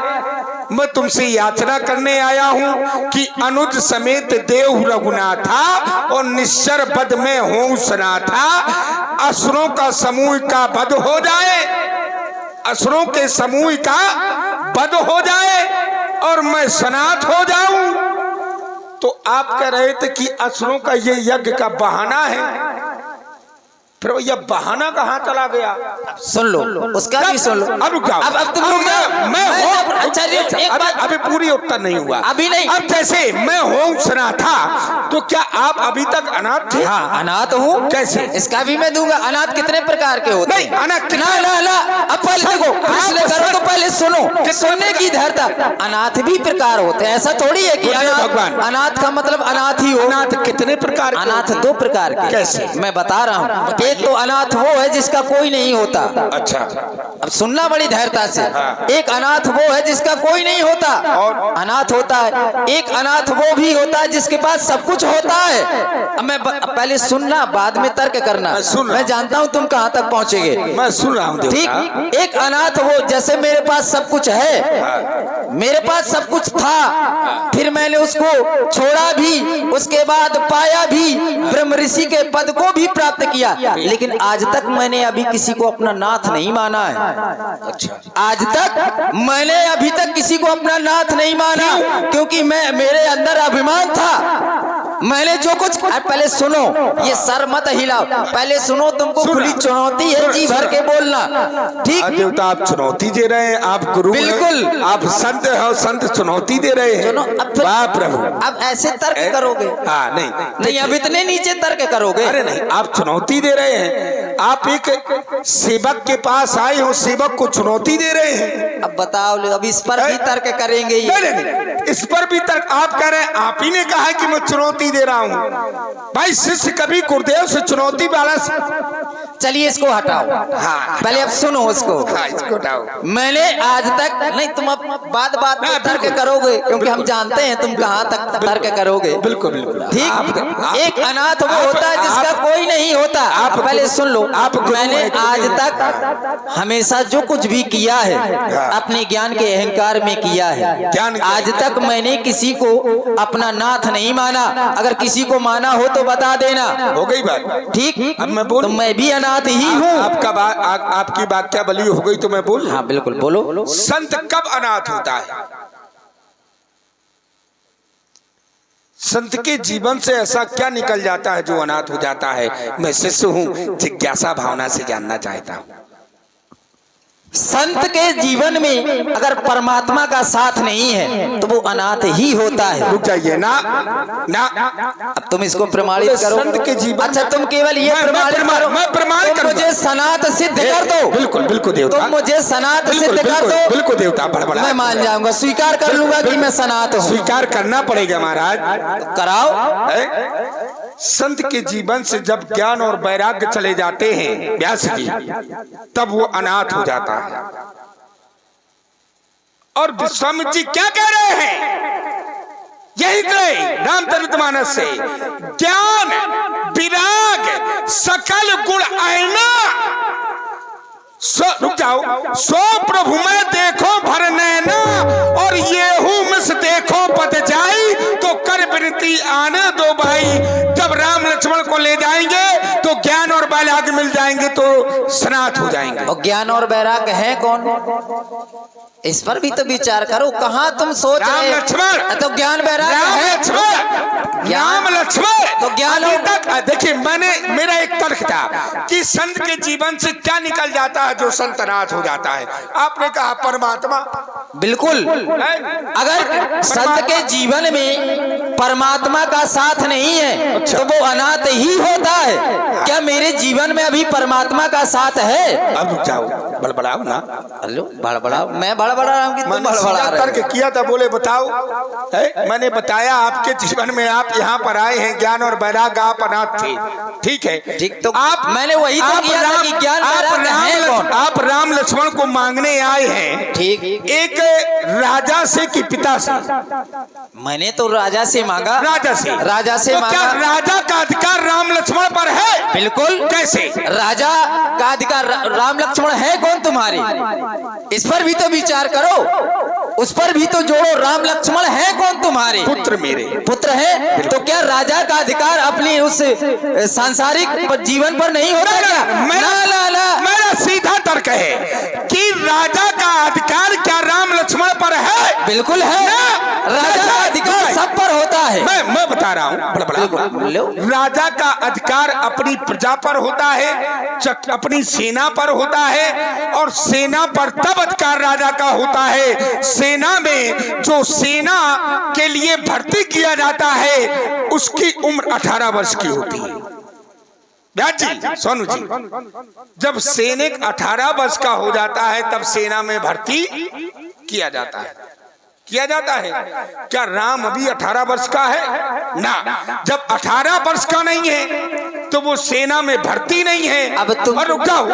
मैं तुमसे याचना करने आया हूँ कि अनुज समेत देव रघुनाथा और निश्चर बद में हो सनाथा। असुरों का समूह का वध हो जाए, असुरों के समूह का वध हो जाए और मैं सनात हो जाऊं। तो आप कह रहे थे कि असुरों का ये यज्ञ का बहाना है, फिर यह बहाना कहाँ चला गया? सुन लो, उसका भी सुन लो। अब रुक जाओ। अब तुम रुक जाओ। मैं अच्छा एक बात, अभी पूरी उत्तर नहीं हुआ। अभी नहीं। अब जैसे मैं होम सुना था, तो क्या आप अभी तक अनाथ थे? हाँ अनाथ हूँ। कैसे? इसका भी मैं दूंगा। अनाथ कितने प्रकार के होते हैं? नहीं, अनाथ ना ना ना, अब पहले देखो, प्रश्न करो तो पहले सुनो कि सुनने की धैर्यता। अनाथ भी प्रकार होते हैं, ऐसा थोड़ी है कि भगवान अनाथ का मतलब अनाथ ही हो। अनाथ कितने प्रकार? अनाथ दो प्रकार के। कैसे? मैं बता रहा हूँ। एक तो अनाथ वो है जिसका कोई नहीं होता। अच्छा, अब सुनना बड़ी धैर्यता से। एक अनाथ वो है जिसका कोई नहीं होता और अनाथ होता है। एक अनाथ वो भी होता है जिसके पास सब कुछ होता है। अब मैं पहले सुनना, बाद में तर्क करना। मैं जानता हूँ तुम कहाँ तक पहुँचेंगे। मैं सुन रहा हूँ। ठीक। एक अनाथ वो, जैसे मेरे पास सब कुछ है, मेरे पास सब कुछ था, फिर मैंने उसको छोड़ा भी, उसके बाद पाया भी, ब्रह्म ऋषि के पद को भी प्राप्त किया, लेकिन आज तक मैंने अभी किसी को अपना नाथ नहीं माना है। अच्छा, आज तक मैंने अभी तक किसी को अपना नाथ नहीं माना, क्योंकि मेरे अंदर अभिमान था। मैंने जो कुछ, पहले सुनो, ये सर मत हिलाओ, पहले सुनो। तुमको खुली चुनौती है जी भर के बोलना। ठीक। देवता आप चुनौती दे रहे हैं, आप गुरु बिल्कुल, आप संत हो, संत चुनौती दे रहे हैं। वाह प्रभु। अब ऐसे तर्क करोगे? हाँ नहीं, नहीं, अब इतने नीचे तर्क करोगे? अरे नहीं, आप चुनौती दे रहे हैं। आप एक सेवक के पास आए हो, सेवक को चुनौती दे रहे हैं। अब बताओ, अब इस पर भी तर्क करेंगे ये? नहीं, इस पर भी तर्क आप कह रहे हैं, आप ही ने कहा है कि मैं चुनौती दे रहा हूँ। भाई शिष्य कभी गुरुदेव से चुनौती वाला। चलिए इसको हटाओ। हाँ, पहले अब सुनो उसको। हाँ, इसको हटाओ। मैंने आज तक नहीं, तुम अब बात में तर्क करोगे, क्योंकि हम जानते हैं तुम कहाँ तक तर्क करोगे। बिल्कुल बिल्कुल ठीक। एक अनाथ वो होता है जिसका कोई नहीं होता। आप पहले सुन लो। मैंने आज तक हमेशा जो कुछ भी किया है अपने ज्ञान के अहंकार में किया है। आज तक मैंने किसी को अपना नाथ नहीं माना। अगर किसी को माना हो तो बता देना। हो गई बात। ठीक। अब मैं बोलूं? तो मैं भी अनाथ ही हूँ। आपकी व्याख्या बली हो गई तो मैं बोलूं? हाँ बिल्कुल बोलो। संत कब अनाथ होता है? संत के जीवन से ऐसा क्या निकल जाता है जो अनाथ हो जाता है? मैं शिष्य हूँ, जिज्ञासा भावना से जानना चाहता हूँ। संत के जीवन में अगर परमात्मा का साथ नहीं है तो वो अनाथ ही होता है। रुक जाइए ना। अब तुम इसको प्रमाणित करो। संत के जीवन। अच्छा तुम केवल ये प्रमाणित करो। मैं प्रमाणित तुम मुझे सनात सिद्ध कर दो। बिल्कुल बिल्कुल देवता। तुम मुझे सनात सिद्ध कर दो। बिल्कुल देवता। बड़बड़ा मैं मान जाऊंगा, स्वीकार कर लूंगा कि मैं सनात हूँ। स्वीकार करना पड़ेगा महाराज। कराओ। संत के जीवन से जब ज्ञान और वैराग्य चले जाते हैं व्यास जी, तब वो अनाथ हो जाता है। और विश्वामित्र जी क्या कह रहे हैं? यही कहे रामचरितमानस से, ज्ञान विराग सकल गुण आईना। रुक जाओ। सो प्रभु में देखो भर नैना, और ये हूं मिस देखो पत जाई, तो कर विनती आने दो भाई। जब राम लक्ष्मण को ले जाएंगे तो ज्ञान और वैराग्य मिल जाएंगे तो सनाथ हो जाएंगे। और ज्ञान और वैराग्य है कौन? इस पर भी तो विचार करो। कहाँ तुम सोच रहे? राम लक्ष्मण। तो ज्ञान वैराग्य है। राम लक्ष्मण तो ज्ञान तक। देखिए मेरा एक तर्क था कि संत के जीवन से क्या निकल जाता है जो संत अनाथ हो जाता है। आपने कहा परमात्मा। बिल्कुल। अगर संत के जीवन में परमात्मा का साथ नहीं है तो वो अनाथ ही होता है। क्या मेरे जीवन में अभी परमात्मा का साथ है? अब रुक जाओ, बड़बड़ाओ ना। हेलो बड़बड़ाओ। मैं बड़बड़ा रहा हूँ कि तुम बड़बड़ा रहे हो? तर्क किया था, बोले बताओ। मैंने बताया आपके जीवन में आप यहाँ पर आए हैं, ज्ञान और वैराग्य आप अनाथ थे। ठीक है। ठीक। तो मैंने वही तो किया था कि ज्ञान वैराग्य है कौन? आप राम लक्ष्मण को मांगने आए हैं। ठीक। एक राजा से कि पिता से? मैंने तो राजा से मांगा। राजा से तो मांगा। क्या राजा का अधिकार राम लक्ष्मण पर है? बिल्कुल। कैसे? राजा का अधिकार राम लक्ष्मण है कौन तुम्हारे? इस पर भी तो विचार करो। उस पर भी तो जोड़ो। राम लक्ष्मण है कौन तुम्हारे? पुत्र मेरे। पुत्र है। तो क्या राजा का अधिकार अपनी उस सांसारिक जीवन पर नहीं होता क्या? मेरा सीधा तर्क है कि राजा का अधिकार क्या राम लक्ष्मण पर है? बिल्कुल है। राजा का अधिकार सब पर होता है। मैं बता रहा हूँ। राजा का अधिकार अपनी प्रजा पर होता है, अपनी सेना पर होता है, और सेना पर तब अधिकार राजा का होता है सेना में जो सेना के लिए भर्ती किया जाता है उसकी उम्र 18 वर्ष की होती है। व्यास जी, सोनू जी, जब सैनिक 18 वर्ष का हो जाता है तब सेना में भर्ती किया जाता है। क्या राम अभी 18 वर्ष का है ना? जब 18 वर्ष का नहीं है तो वो सेना में भर्ती नहीं है। अब तुम रुक जाओ,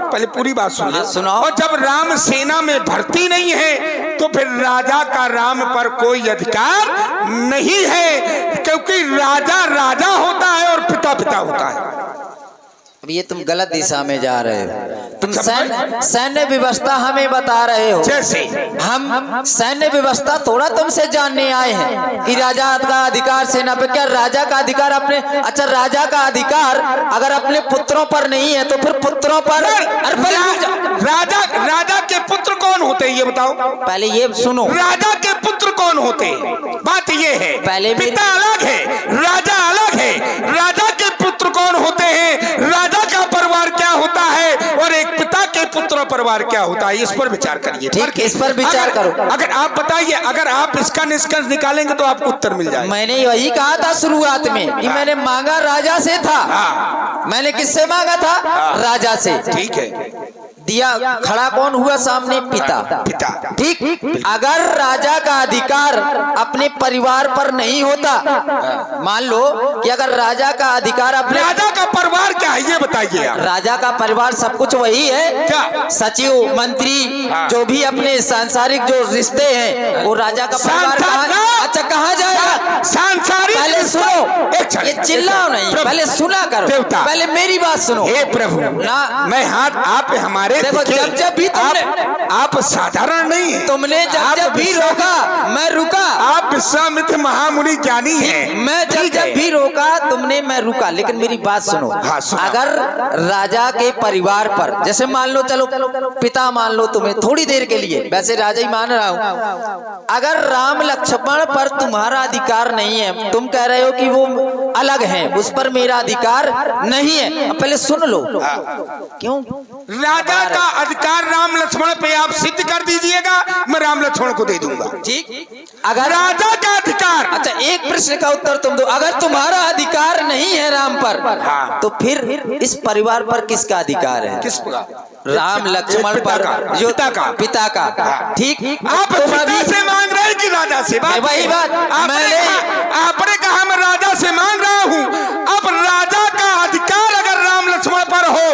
पहले पूरी बात सुनो। और जब राम सेना में भर्ती नहीं है तो फिर राजा का राम पर कोई अधिकार नहीं है, क्योंकि राजा राजा होता है और पिता पिता होता है। अब ये तुम गलत दिशा में जा रहे हो। तुम सैन्य व्यवस्था हमें बता रहे हो। जैसे हम सैन्य व्यवस्था थोड़ा तुमसे जानने आए हैं कि राजा का अधिकार सेना पे। क्या राजा का अधिकार अपने, अच्छा राजा का अधिकार अगर अपने पुत्रों पर नहीं है तो फिर पुत्रों पर? राजा के पुत्र कौन होते हैं ये बताओ? पहले ये सुनो। राजा के पुत्र कौन होते हैं? बात ये है, पहले पिता अलग है, राजा अलग है। राजा के पुत्र कौन होते हैं, राजा का परिवार क्या होता है, और एक पिता के पुत्र परिवार परिवार क्या होता है, इस पर विचार करिए। ठीक, इस पर विचार करो। अगर आप बताइए, अगर आप इसका निष्कर्ष निकालेंगे तो आपको उत्तर मिल जाएगा। मैंने वही कहा था शुरुआत में कि मैंने मांगा राजा से था। मैंने किससे मांगा था? राजा से। ठीक है, दिया। खड़ा कौन हुआ सामने? पिता। पिता। ठीक। अगर राजा का अधिकार अपने परिवार पर नहीं होता, मान लो कि अगर राजा का अधिकार अपने, राजा का परिवार क्या है ये बताइए आप। राजा का परिवार सब कुछ वही है। क्या? सचिव, मंत्री, जो भी अपने सांसारिक जो रिश्ते हैं वो राजा का परिवार कहाँ, अच्छा कहाँ जाएगा? सांसारिक। पहले सुनो, ये चिल्लाओ नहीं, पहले सुना करो। देवता, पहले मेरी बात सुनो। हे प्रभु ना, मैं हाथ आप हमारे देखो, जब भी तुमने, आप साधारण नहीं है। तुमने जब भी रोका मैं रुका। आप विश्वामित्र महामुनि ज्ञानी हैं। मैं जब भी रोका तुमने, मैं रुका। लेकिन मेरी बात सुनो। हाँ, सुना। अगर राजा के परिवार पर, जैसे मान लो, चलो पिता मान लो तुम्हें थोड़ी देर के लिए, वैसे राजा ही मान रहा हूं, अगर राम लक्ष्मण पर तुम्हारा अधिकार नहीं है, तुम कह रहे हो कि वो अलग हैं, उस पर मेरा अधिकार नहीं है, अब पहले सुन लो। क्यों? राजा का अधिकार राम लक्ष्मण पे आप सिद्ध कर दीजिएगा, मैं राम लक्ष्मण को दे दूंगा। ठीक। अगर राजा का अधिकार, अच्छा एक प्रश्न का उत्तर तुम दो। अगर तुम्हारा अधिकार नहीं है राम पर, हाँ, तो फिर इस परिवार पर किसका अधिकार है? किस पर? राम लक्ष्मण पर, जो पिता का। ठीक। आप पिता से मांग रहे हैं कि राजा से? वही बात आपने कहा मैं राजा से मांग रहा हूँ। अब राजा का अधिकार अगर राम लक्ष्मण पर हो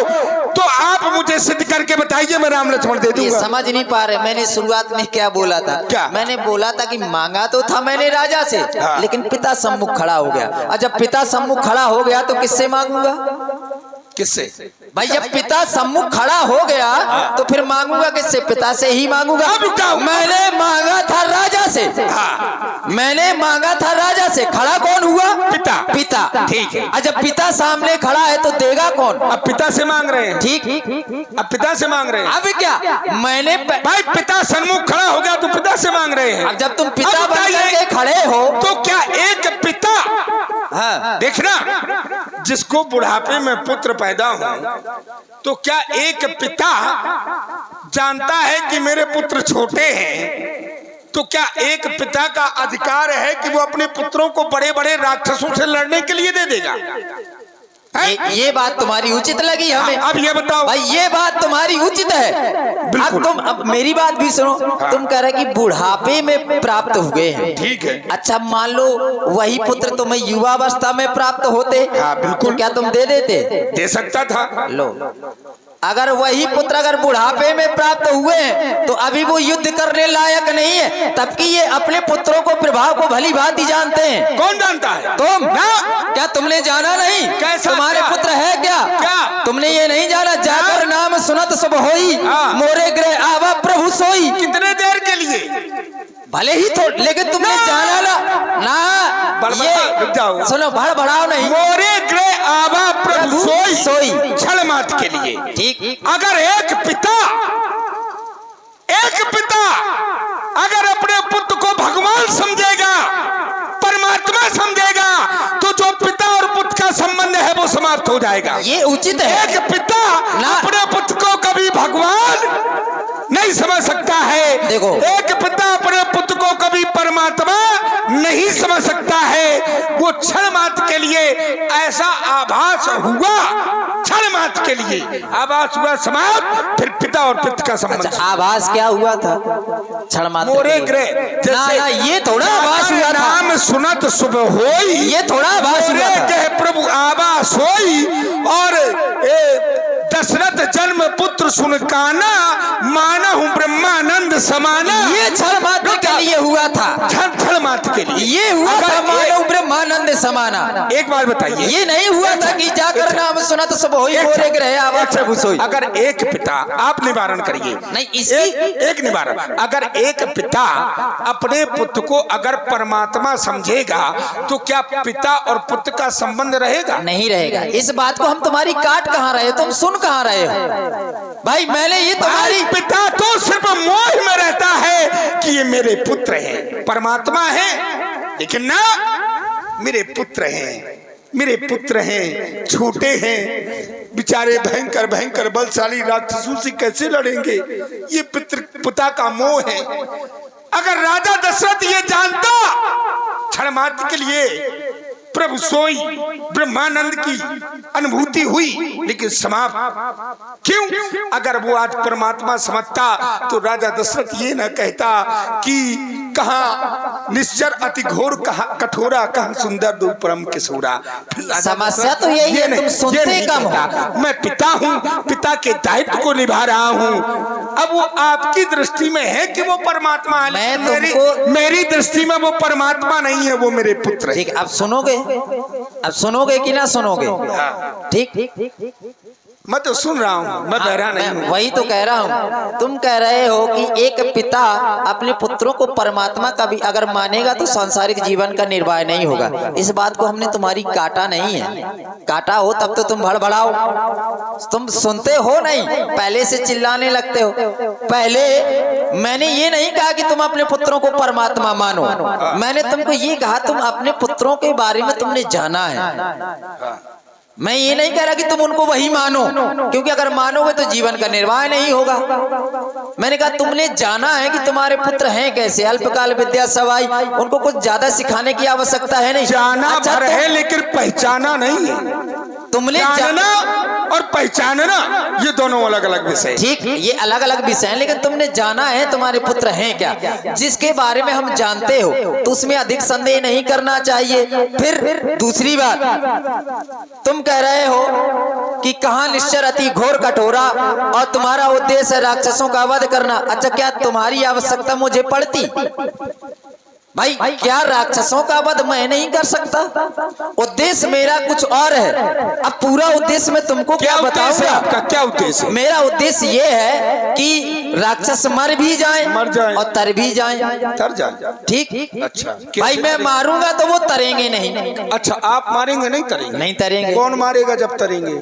तो आप मुझे सिद्ध करके बताइए, मैं राम लक्ष्मण दे दूंगा। समझ नहीं पा रहे, मैंने शुरुआत में क्या बोला था? क्या? मैंने बोला था कि मांगा तो था मैंने राजा से, लेकिन पिता सम्मुख खड़ा हो गया। और जब पिता सम्मुख खड़ा हो गया तो किससे मांगूंगा? किससे? भाई जब पिता सम्मुख खड़ा हो गया तो फिर मांगूंगा किससे? पिता से ही मांगूंगा। मैंने मांगा था राजा से। मैंने मांगा था राजा से। खड़ा कौन हुआ? पिता। पिता। ठीक है। और जब पिता सामने खड़ा है तो देगा कौन? अब पिता से मांग रहे हैं। ठीक। अब पिता से मांग रहे हैं। अब क्या? मैंने भाई पिता सन्मुख खड़ा हो गया तो पिता से मांग रहे हैं। अब जब तुम पिता बन करके खड़े हो तो क्या एक पिता, हाँ, देखना, जिसको बुढ़ापे में पुत्र पैदा हो, तो क्या एक पिता जानता है कि मेरे पुत्र छोटे हैं, तो क्या एक पिता का अधिकार है कि वो अपने पुत्रों को बड़े बड़े राक्षसों से लड़ने के लिए दे देगा? ये बात तुम्हारी उचित लगी हमें। अब ये बताओ भाई, ये बात तुम्हारी उचित है। अब मेरी बात भी सुनो। तुम कह रहे कि बुढ़ापे में प्राप्त हुए हैं। ठीक है। अच्छा मान लो वही पुत्र तुम्हें युवावस्था में प्राप्त होते, हाँ, बिल्कुल। तो क्या तुम दे देते? दे सकता था। लो, अगर वही पुत्र अगर बुढ़ापे में प्राप्त हुए हैं तो अभी वो युद्ध करने लायक नहीं है, तब कि ये अपने पुत्रों को प्रभाव को भली भांति जानते हैं। कौन जानता है? तुम ना? क्या तुमने जाना नहीं? कैसा? तुम्हारे पुत्र है क्या? क्या? तुमने ये नहीं जाना? जाकर नाम सुनत सब होई, मोरे गृह आवा प्रभु सोई। कितने देर के लिए? भले ही थोड़ा, लेकिन तुमने जाना ना। रुक जाओ, सुनो, भड़बड़ाओ नहीं। मोरे गृह आवा प्रभु सोई, सोई छल मात के लिए। ठीक। अगर एक पिता अगर अपने पुत्र को भगवान समझेगा, परमात्मा समझेगा, तो जो पिता और पुत्र का संबंध है वो समाप्त हो जाएगा। ये उचित है। एक पिता अपने पुत्र को कभी भगवान नहीं समझ सकता है। देखो, एक पिता अपने पुत्र को कभी परमात्मा नहीं समझ सकता है। वो क्षण मात्र के लिए ऐसा आभास हुआ, क्षण मात्र के लिए आभास हुआ, समाप्त, फिर पिता और पुत्र का संबंध। अच्छा, आभास क्या हुआ था? क्षण मात्र। मोरे गृह, ना, ये थोड़ा आभास हुआ था। नाम सुनत सुबह होई, ये थोड़ा आभास हुआ था। कहे प्रभु आभास होई, और दशरथ जन्म पुत्र सुन काना, माना हूँ ब्रह्मानंद समाना। ये क्षण मात्र के लिए हुआ था। क्षण मात्र के लिए ये हुआ था, मानो ब्रह्मानंद समाना। एक बार बताइए, ये नहीं हुआ था कि जाकर नाम सुना तो सब होई, मोरे गृह आवा प्रभु सोई। अगर एक पिता, आप निवारण करिए। नहीं, इसकी एक निवारण, अगर एक पिता अपने पुत्र को अगर परमात्मा समझेगा तो क्या पिता और पुत्र का संबंध रहेगा? नहीं रहेगा। इस बात को हम तुम्हारी काट कहाँ रहे, तुम सुन कहाँ रहे हो? भाई मैंने ये तुम्हारी, पिता तो सिर्फ मोह में रहता है कि ये मेरे पुत्र हैं, परमात्मा है, लेकिन ना, मेरे पुत्र हैं, मेरे पुत्र हैं, छोटे हैं, बेचारे भयंकर भयंकर बलशाली राक्षसों से कैसे लड़ेंगे? ये पिता का मोह है। अगर राजा दशरथ ये जानता, क्षण मात्र के लिए प्रभु सोई ब्रह्मानंद की अनुभूति हुई, लेकिन समाप्त क्यों? अगर वो आज परमात्मा समझता तो राजा दशरथ ये ना कहता कि कहाँ निश्चर अति घोर, कहाँ कठोरा, कहाँ सुंदर दो परम किशोरा। समस्या तो यही है, तुम सुनते कम हो। मैं पिता हूँ, पिता के दायित्व को निभा रहा हूँ। अब वो आपकी दृष्टि में है कि वो परमात्मा है, मेरी दृष्टि में वो परमात्मा नहीं है, वो मेरे पुत्र है। ठीक, अब सुनोगे? अब सुनोगे कि ना सुनोगे? ठीक, मैं तो सुन रहा हूँ, मैं बहरा नहीं हूँ। वही तो कह रहा हूँ। तुम कह रहे हो कि एक पिता अपने पुत्रों को परमात्मा का भी अगर मानेगा तो सांसारिक जीवन का निर्वाह नहीं होगा। इस बात को हमने तुम्हारी काटा नहीं है। काटा हो तब तो तुम भड़बड़ाओ। तुम सुनते हो नहीं, पहले से चिल्लाने लगते हो। पहले मैंने ये नहीं कहा कि तुम अपने पुत्रों को परमात्मा मानो, मैंने तुमको ये कहा तुम अपने पुत्रों के बारे में तुमने जाना है। मैं ये नहीं कह रहा कि तुम उनको वही मानो, क्योंकि अगर मानोगे तो जीवन का निर्वाह नहीं होगा। मैंने कहा तुमने जाना है कि तुम्हारे पुत्र हैं कैसे, अल्पकाल विद्या सवाई, उनको कुछ ज्यादा सिखाने की आवश्यकता है नहीं। जाना अच्छा है लेकिन पहचाना नहीं है। तुमने जानना और पहचानना ये दोनों अलग अलग विषय। ठीक, ये अलग अलग विषय हैं, लेकिन तुमने जाना है तुम्हारे पुत्र हैं क्या। जिसके बारे में हम जानते हो तो उसमें अधिक संदेह नहीं करना चाहिए। फिर दूसरी बात, तुम कह रहे हो कि कहाँ निश्चर अति घोर कठोरा और तुम्हारा उद्देश्य है राक्षसों का वध करना। अच्छा, क्या तुम्हारी आवश्यकता मुझे पड़ती? भाई क्या राक्षसों का वध मैं नहीं कर सकता? उद्देश्य मेरा कुछ और है। अब पूरा उद्देश्य मैं तुमको क्या बताऊंगा? आपका क्या उद्देश्य है? मेरा उद्देश्य ये है कि राक्षस मर भी जाएं और तर भी जाएं। तर जाए, ठीक। अच्छा भाई मैं मारूंगा तो वो तरेंगे नहीं। अच्छा, आप मारेंगे नहीं तरेंगे? नहीं तरेंगे। कौन मारेगा जब तरेंगे?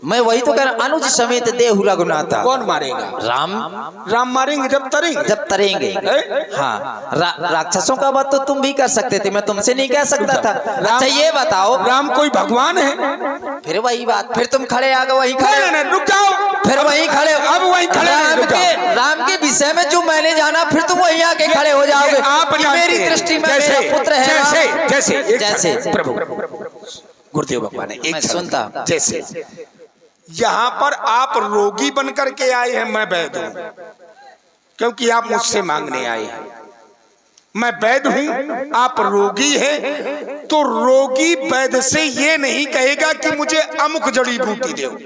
मैं वही तो कह रहा, अनुज समेत देहु रघुनाथा। कौन मारेगा? राम मारेंगे जब तरेंगे। जब तरेंगे। हाँ, राक्षसों का बात तो तुम भी कर सकते थे, मैं तुमसे नहीं कह सकता था। अच्छा ये बताओ, राम कोई भगवान है? फिर वही बात, फिर तुम खड़े आ गए वही खड़े। रुक जाओ, फिर वही खड़े, अब वही खड़े। राम के विषय में जो मैंने जाना, फिर तुम वही आके खड़े हो जाओगे। आप मेरी दृष्टि में मेरा पुत्र है। जैसे प्रभु गुरुदेव भगवान है, मैं सुनता। जैसे यहाँ पर आप रोगी बनकर के आए हैं, मैं वैद्य हूं, क्योंकि आप मुझसे मांगने आए हैं। मैं वैद्य हूं, आप रोगी हैं, तो रोगी वैद्य से ये नहीं कहेगा कि मुझे अमुक जड़ी बूटी दो।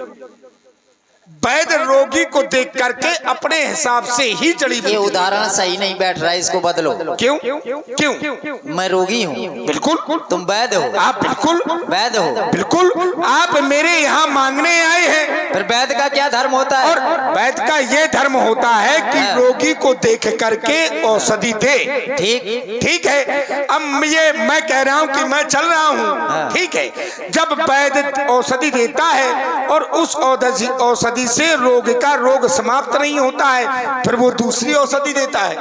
वैद्य रोगी को देख करके अपने हिसाब से ही जड़ी बूटी। ये उदाहरण सही नहीं बैठ रहा है, इसको बदलो। क्यों? क्यों? मैं रोगी हूँ, बिल्कुल। तुम वैद्य हो। आप बिल्कुल वैद्य हो, बिल्कुल। आप मेरे यहाँ मांगने आए हैं। फिर वैद्य का क्या धर्म होता है? और वैद्य का ये धर्म होता है कि रोगी को देख करके औषधि दे। ठीक है। अब ये मैं कह रहा हूँ कि मैं चल रहा हूँ, ठीक है। जब वैद्य औषधि देता है और उस औषधि से रोग का रोग समाप्त नहीं होता है, फिर वो दूसरी औषधि देता है।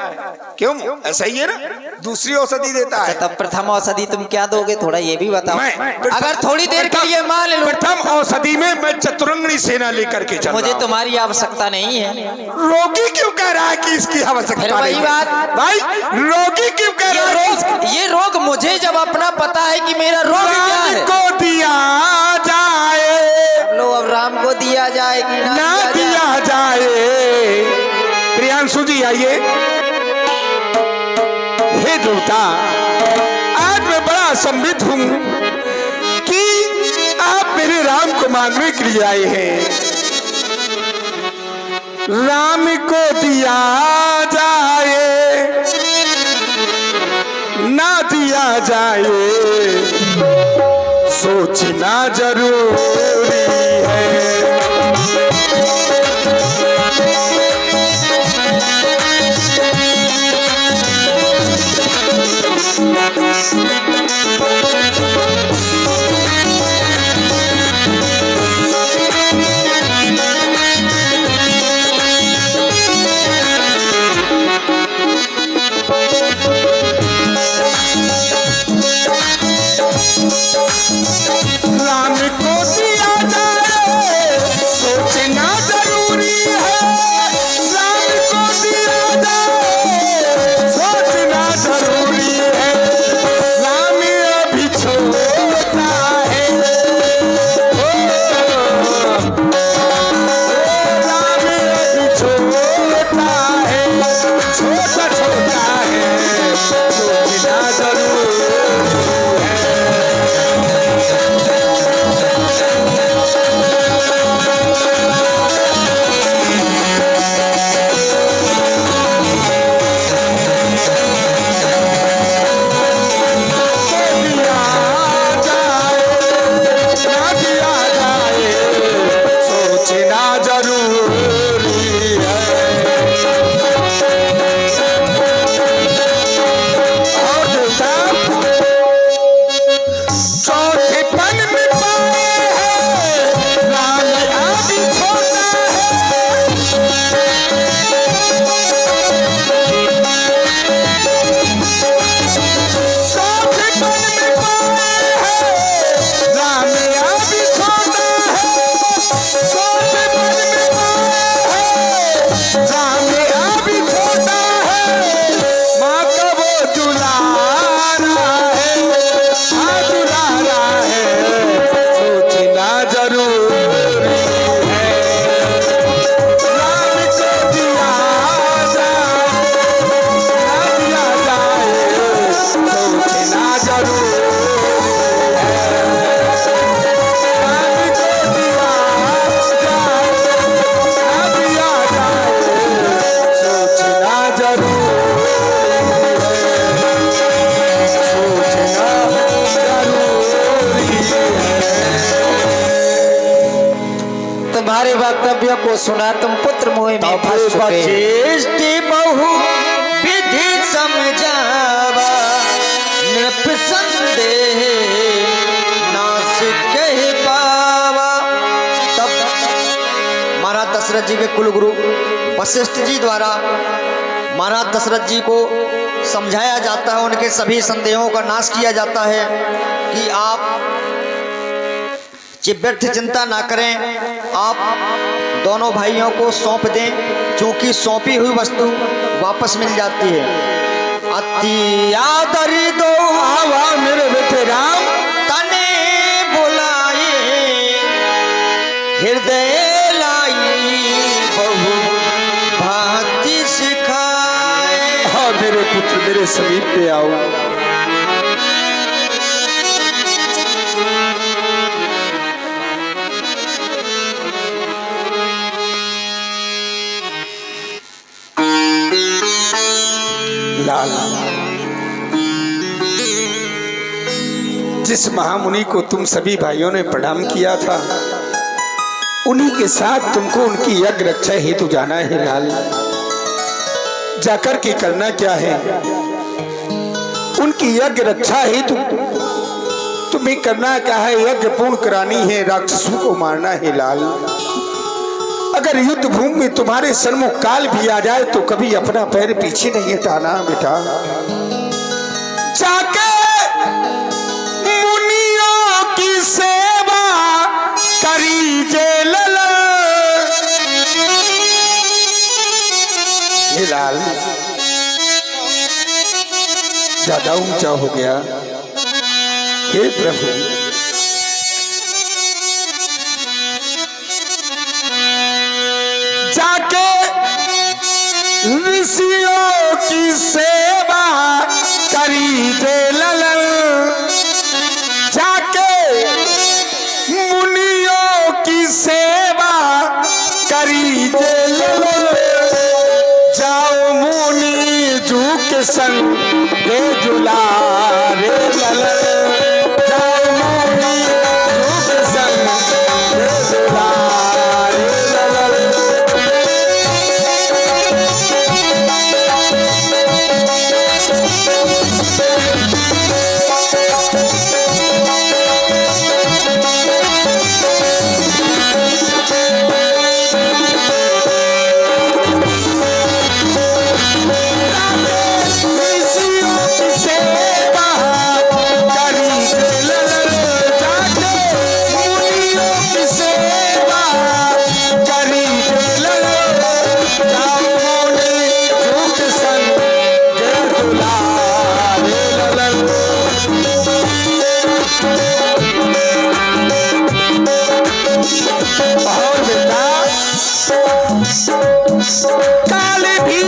क्यों? ऐसा ही है ना, दूसरी औषधि देता है। तब प्रथम औषधि तुम क्या दोगे, थोड़ा ये भी बताओ। अगर थोड़ी देर के लिए मान लो, प्रथम औषधि में मैं चतुरंगनी सेना लेकर के चल। मुझे तुम्हारी आवश्यकता नहीं है। रोगी क्यों कह रहा है कि इसकी आवश्यकता? वही बात भाई, रोगी क्यों कह रहा है? ये रोग मुझे जब अपना पता है कि मेरा रोग क्या है, को दिया जाए। लो अब राम को दिया जाए कि ना दिया जाए। प्रियांशु जी आइए। हे देवता, आज मैं बड़ा संबित हूँ कि आप मेरे राम को मांगने के लिए आए हैं। राम को दिया जाए ना दिया जाए, सोचना जरूरी है। तुम्हारे वक्तव्य को सुना तुम पुत्र मोह में फंस चुके। बचेष्टि बहु विधि समझावा नृप संदेह नास कह पावा। तब महाराज दशरथ जी के कुलगुरु वशिष्ठ जी द्वारा महाराज दशरथ जी को समझाया जाता है, उनके सभी संदेहों का नाश किया जाता है कि आप व्यर्थ चिंता ना करें, आप दोनों भाइयों को सौंप दें, क्योंकि सौंपी हुई वस्तु वापस मिल जाती है। अति आदर दो आवा मेरे बेटे राम, तने बुलाए हृदय लाई बहु भांति सिखाए। हाँ मेरे पुत्र मेरे समीप पे आओ। लाल, जिस महामुनि को तुम सभी भाइयों ने प्रणाम किया था, उन्हीं के साथ तुमको उनकी यज्ञ रक्षा हेतु जाना है। लाल, जाकर के करना क्या है? उनकी यज्ञ रक्षा हेतु तुम्हें करना क्या है? यज्ञ पूर्ण करानी है, राक्षसों को मारना है। लाल, अगर युद्ध भूमि में तुम्हारे सन्मुख काल भी आ जाए तो कभी अपना पैर पीछे नहीं हटाना बेटा। जाके मुनियों की सेवा करीजे ललन। ये लाल ज्यादा ऊंचा हो गया। हे प्रभु, जाके ऋषियों की सेवा करीजे ललन। जाके मुनियों की सेवा करीजे ललन। जाओ मुनि जू के संग रे जुलारे ललन। जाओ मुनि जू के संग रे जुलारे ललन। काल भी